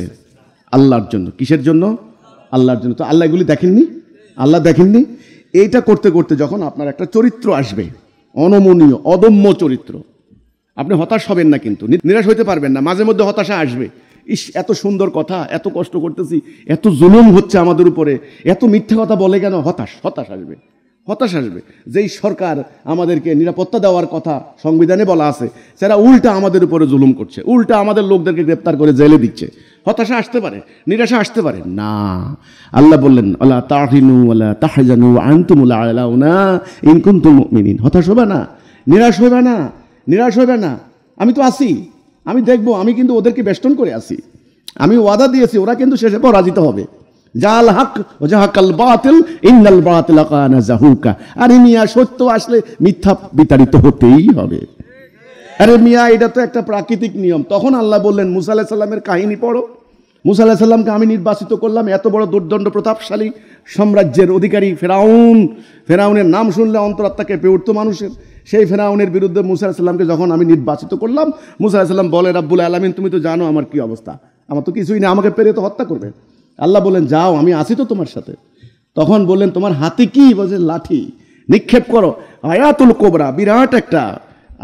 আল্লাহর জন্য। কিসের জন্য? আল্লাহর জন্য। তো আল্লাহ এগুলি দেখেননি? আল্লাহ দেখেননি? এইটা করতে করতে যখন আপনার একটা চরিত্র আসবে, অনমনীয় অদম্য চরিত্র, আপনি হতাশ হবেন না, কিন্তু নিরাশ হইতে পারবেন না। মাঝে মধ্যে হতাশা আসবে, ইস এত সুন্দর কথা, এত কষ্ট করতেছি, এত জুলুম হচ্ছে আমাদের উপরে, এত মিথ্যা কথা বলে কেন? হতাশ আসবে, হতাশ আসবে। যেই সরকার আমাদেরকে নিরাপত্তা দেওয়ার কথা সংবিধানে বলা আছে, সেটা উল্টা আমাদের উপরে জুলুম করছে, উল্টা আমাদের লোকদেরকে গ্রেপ্তার করে জেলে দিচ্ছে। হতাশা আসতে পারে, নিরাশা আসতে পারে না। আল্লাহ বললেন আল্লাহ তাহিনু ওয়ালা তাহজানু ওয়া আনতুমুল আ'লাউনা ইন কুনতুম মুমিনিন। হতাশ হবে না, নিরাশ হবে না, নিরাশ হবে না। আমি তো আছি, আমি দেখবো, আমি কিন্তু ওদেরকে বেষ্টন করে আছি, আমি ওয়াদা দিয়েছি, ওরা কিন্তু শেষে পরাজিত হবে। জাল হক ওয়াজাহাকাল বাতিল ইন্নাল বাতিলা কানা যাহুকা। আরে মিয়া, সত্য আসলে মিথ্যা বিতাড়িত হতেই হবে। আরে মিয়া, এটা তো একটা প্রাকৃতিক নিয়ম। তখন আল্লাহ বললেন মুসা আলাইহিস সালামের কাহিনী পড়ো। মুসা আলাইহিস সালামকে আমি নির্বাচিত করলাম এত বড় দুর্দণ্ড প্রতাপশালী সাম্রাজ্যের অধিকারী ফেরাউন। ফেরাউনের নাম শুনলে অন্তরাত্মা কেঁপে উঠত মানুষের। সেই ফেরাউনের বিরুদ্ধে মুসা আলাইহিস সালামকে যখন আমি নির্বাচিত করলাম, মুসা আলাইহিস সালাম বলে রাব্বুল আলামিন, তুমি তো জানো আমার কি অবস্থা, আমার তো কিছুই না, আমাকে পেরে তো হত্যা করবে। আল্লাহ বলেন যাও, আমি আছি তো তোমার সাথে। তখন বললেন তোমার হাতে কি? বলছে লাঠি, নিক্ষেপ করো। আয়াতুল কোবরা, বিরাট একটা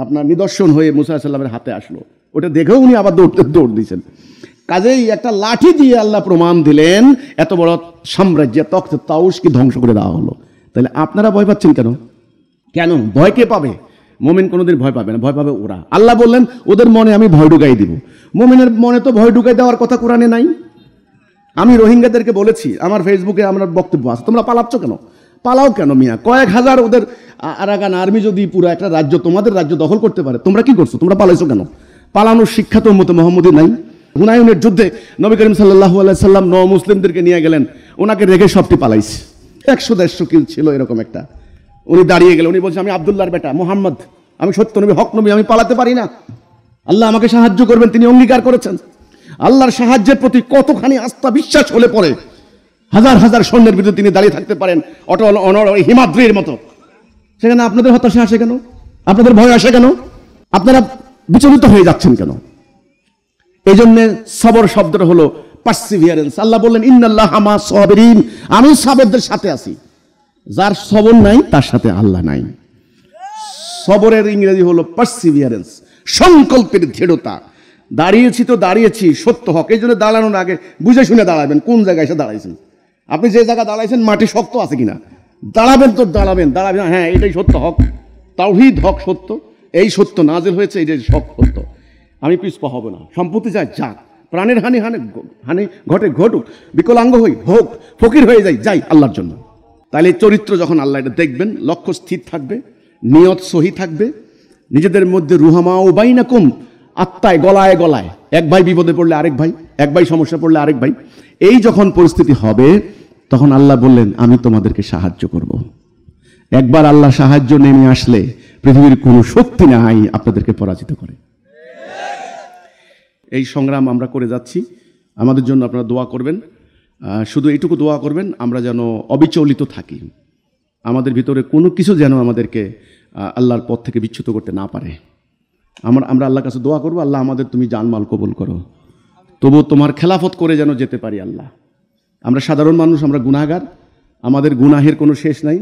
আপনার নিদর্শন হয়ে মুসা আলাইহিস সালামের হাতে আসলো। ওটা দেখেও উনি আবার দৌড় দিয়েছেন। কাজেই একটা লাঠি দিয়ে আল্লাহ প্রমাণ দিলেন এত বড় সাম্রাজ্য তখ্ত তাউসকে ধ্বংস করে দেওয়া হলো। তাহলে আপনারা ভয় পাচ্ছেন কেন? কেন ভয় কে পাবে? মুমিন কোনোদিন ভয় পাবে না, ভয় পাবে ওরা। আল্লাহ বললেন ওদের মনে আমি ভয় ঢুকাই দিব। মুমিনের মনে তো ভয় ঢুকাই দেওয়ার কথা কোরআনে নাই। আমি রোহিঙ্গাদেরকে বলেছি, আমার ফেসবুকে আমার বক্তব্য আছে, তোমরা পালাচ্ছ কেন? পালাও কেন মিয়া? কয়েক হাজার ওদের আরাকান আর্মি যদি পুরো একটা রাজ্য, তোমাদের রাজ্য দখল করতে পারে, তোমরা কি করছো? তোমরা পালাইছো কেন? পালানোর শিক্ষা তো উম্মতে মুহাম্মদী নাই। হুনাইনের যুদ্ধে নবী করিম সাল্লাল্লাহু আলাইহি সাল্লাম মুসলিমদেরকে নিয়ে গেলেন, ওনাকে রেখে সবটি পালাইছে। 100-150 কিল ছিল এরকম একটা। উনি দাঁড়িয়ে গেলেন, উনি বলছেন আমি আব্দুল্লাহর বেটা মুহাম্মদ, আমি সত্য নবী, হক নবী, আমি পালাতে পারি না, আল্লাহ আমাকে সাহায্য করবেন, তিনি অঙ্গীকার করেছেন। আল্লাহর সাহায্যের প্রতি কতখানি আস্থা বিশ্বাস হলে পরে হাজার হাজার সৈন্যের বিরুদ্ধে তিনি দাঁড়িয়ে থাকতে পারেন অটল অনড় হিমাদ্রির মতো। সেখানে আপনাদের হতাশা আসে কেন? আপনাদের ভয় আসে কেন? আপনারা বিচলিত হয়ে যাচ্ছেন কেন? এই জন্য সবর শব্দটা হলো পার্সিভিয়ারেন্স। আল্লাহ বললেন ইন্নাল্লাহা মা সাবিরিন, আমি সাবেরদের সাথে আছি। যার সবর নাই তার সাথে আল্লাহ নাই। সবরের ইংরেজি হলো পার্সিভিয়ারেন্স, সংকল্পের দৃঢ়তা। দাঁড়িয়েছি তো দাঁড়িয়েছি, সত্য হক। এই জন্য দাঁড়ানোর আগে বুঝে শুনে দাঁড়াবেন, কোন জায়গায় এসে দাঁড়াইছেন। আপনি যে জায়গায় দাঁড়াইছেন মাটি শক্ত আছে কিনা, দাঁড়াবেন তো দাঁড়াবেন, হ্যাঁ এটাই সত্য হক, তাওহীদ হক সত্য, এই সত্য নাজিল হয়েছে, এই যে সব সত্য, আমি পিছপা হব না। সম্পত্তি যায় যাক, প্রাণের হানি ঘটুক, বিকলাঙ্গ হই হোক, ফকির হয়ে যাই আল্লাহর জন্য। তাহলে চরিত্র যখন আল্লাহ এটা দেখবেন, লক্ষ্য স্থির থাকবে, নিয়ত সহি থাকবে, নিজেদের মধ্যে রুহামা ও বাইনাকুম, আত্মায় গলায় গলায়, এক ভাই বিপদে পড়লে আরেক ভাই, এক ভাই সমস্যা পড়লে আরেক ভাই, এই যখন পরিস্থিতি হবে তখন আল্লাহ বললেন আমি তোমাদেরকে সাহায্য করব। একবার আল্লাহ সাহায্য নেমে আসলে পৃথিবীর কোনো শক্তি নাই আপনাদেরকে পরাজিত করে। এই সংগ্রাম আমরা করে যাচ্ছি, আমাদের জন্য আপনারা দোয়া করবেন। শুধু এইটুকু দোয়া করবেন আমরা যেন অবিচলিত থাকি, আমাদের ভিতরে কোনো কিছু যেন আমাদেরকে আল্লাহর পথ থেকে বিচ্যুত করতে না পারে। আমরা আল্লাহর কাছে দোয়া করবো, আল্লাহ আমাদের তুমি জানমাল কবুল করো, তবু তোমার খেলাফত করে যেন যেতে পারি আল্লাহ। আমরা সাধারণ মানুষ, আমরা গুনাহগার, আমাদের গুনাহের কোনো শেষ নাই,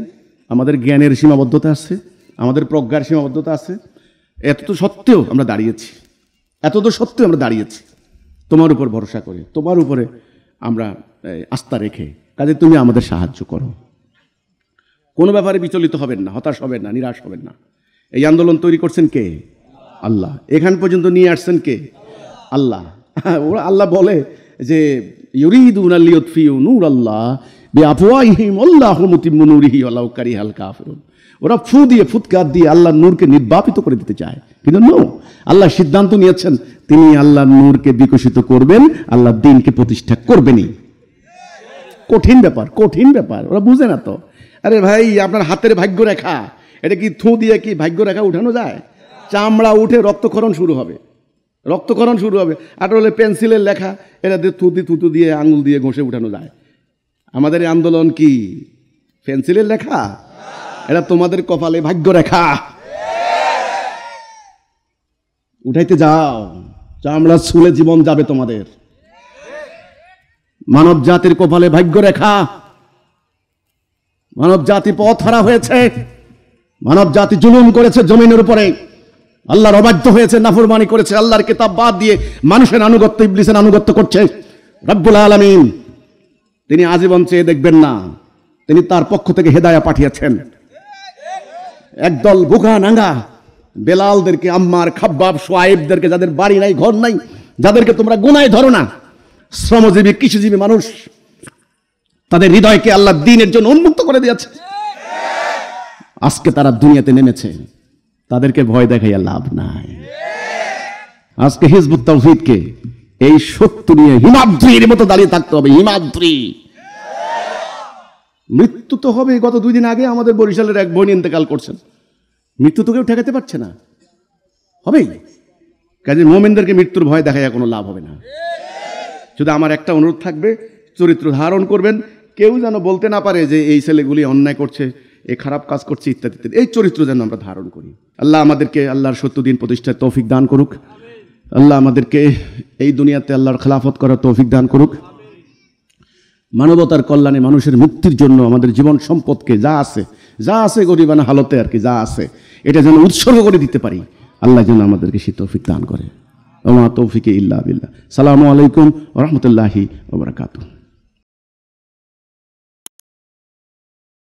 আমাদের জ্ঞানের সীমাবদ্ধতা আছে, আমাদের প্রজ্ঞার সীমাবদ্ধতা আছে। এত তো সত্ত্বেও আমরা দাঁড়িয়েছি, এত তো সত্ত্বেও আমরা দাঁড়িয়েছি তোমার উপর ভরসা করে, তোমার উপরে আমরা আস্থা রেখে। কাজে তুমি আমাদের সাহায্য করো, কোনো ব্যাপারে বিচলিত হবেন না, হতাশ হবেন না, নিরাশ হবেন না। এই আন্দোলন তৈরি করছেন কে? আল্লাহ। এখান পর্যন্ত নিয়ে আসছেন কে? আল্লাহ। ওরা আল্লাহ বলে যে ইউরিদুনা লিয়ুতফিউ নূরাল্লাহ বিআফওয়াহিহিম আল্লাহু মুতিম্মু নূরিহি ওয়ালাউ কারিহাল কাফিরুন। ওরা ফুৎকার দিয়ে আল্লাহর নূরকে নির্বাপিত করে দিতে চায়, কিন্তু নো, আল্লাহ সিদ্ধান্ত নিয়েছেন তিনি আল্লাহর নূরকে বিকশিত করবেন, আল্লাহর দ্বীনকে প্রতিষ্ঠা করবেনই। কঠিন ব্যাপার, কঠিন ব্যাপার, ওরা বুঝে না তো। আরে ভাই, আপনার হাতের ভাগ্য রেখা, এটা কি থু দিয়ে কি ভাগ্য রেখা উঠানো যায়? চামড়া উঠে রক্তক্ষরণ শুরু হবে, রক্তক্ষরণ শুরু হবে। আর হলে পেন্সিলের লেখা, এটা দিয়ে থুতু দিয়ে আঙুল দিয়ে ঘষে উঠানো যায়। আমাদের এই আন্দোলন কি পেন্সিলের লেখা? এটা তোমাদের কপালে ভাগ্য রেখা, উঠাইতে যাও, চামড়া ছুলে জীবন যাবে তোমাদের। মানব জাতির কপালে ভাগ্য রেখা, মানব জাতি পথ হারা হয়েছে, মানব জাতি জুলুম করেছে জমিনের উপরে, আল্লাহর অবাধ্য হয়েছে, নাফরমানি করেছে, আল্লাহর কিতাব বাদ দিয়ে মানুষের আনুগত্য, ইবলিসের আনুগত্য করছে। রব্বুল আলামিন তিনি আজীবন চেয়ে দেখবেন না, তিনি তার পক্ষ থেকে হেদায়া পাঠিয়েছেন। একদল বুকা নাঙ্গা বেলালদেরকে, আম্মার, খাব্বাব, শুআইবদেরকে, যাদের বাড়ি নাই, ঘর নাই, যাদেরকে তোমরা গুনায় ধরো না, শ্রমজীবী কৃষিজীবী মানুষ, তাদের হৃদয়কে আল্লাহ দ্বীনের জন্য উন্মুক্ত করে দিয়েছে। আজকে তারা দুনিয়াতে নেমেছে, তাদেরকে ভয় দেখাইয়া লাভ নাই। আজকে হিজবুত তাওহীদকে এই শক্তি নিয়ে হিমাদ্রির মতো দাঁড়িয়ে থাকতে হবে। হিমাদ্রি, মৃত্যু তো হবে। গত 2 দিন আগে আমাদের বরিশালের এক বোন ইন্তেকাল করছেন, মৃত্যু তো কেউ ঠেকাতে পারছে না, হবেই। কাজে মোমেনদেরকে মৃত্যুর ভয় দেখাইয়া কোনো লাভ হবে না। শুধু আমার একটা অনুরোধ থাকবে, চরিত্র ধারণ করবেন, কেউ যেন বলতে না পারে যে এই ছেলেগুলি অন্যায় করছে, এ খারাপ কাজ করছে, ইত্যাদি ইত্যাদি। এই চরিত্র যেন আমরা ধারণ করি। আল্লাহ আমাদেরকে আল্লাহর সত্য দিন প্রতিষ্ঠায় তৌফিক দান করুক। আল্লাহ আমাদেরকে এই দুনিয়াতে আল্লাহর খেলাফত করার তৌফিক দান করুক। মানবতার কল্যাণে, মানুষের মুক্তির জন্য আমাদের জীবন সম্পদকে যা আছে গরিবানা হালতে আর কি যা আছে, এটা যেন উৎসর্গ করে দিতে পারি। আল্লাহ যেন আমাদেরকে সেই তৌফিক দান করে। ওয়া মা তৌফিকে ইল্লা বিল্লাহ। সালামু আলাইকুম ওয়া রাহমাতুল্লাহি ওয়া বারাকাতুহু।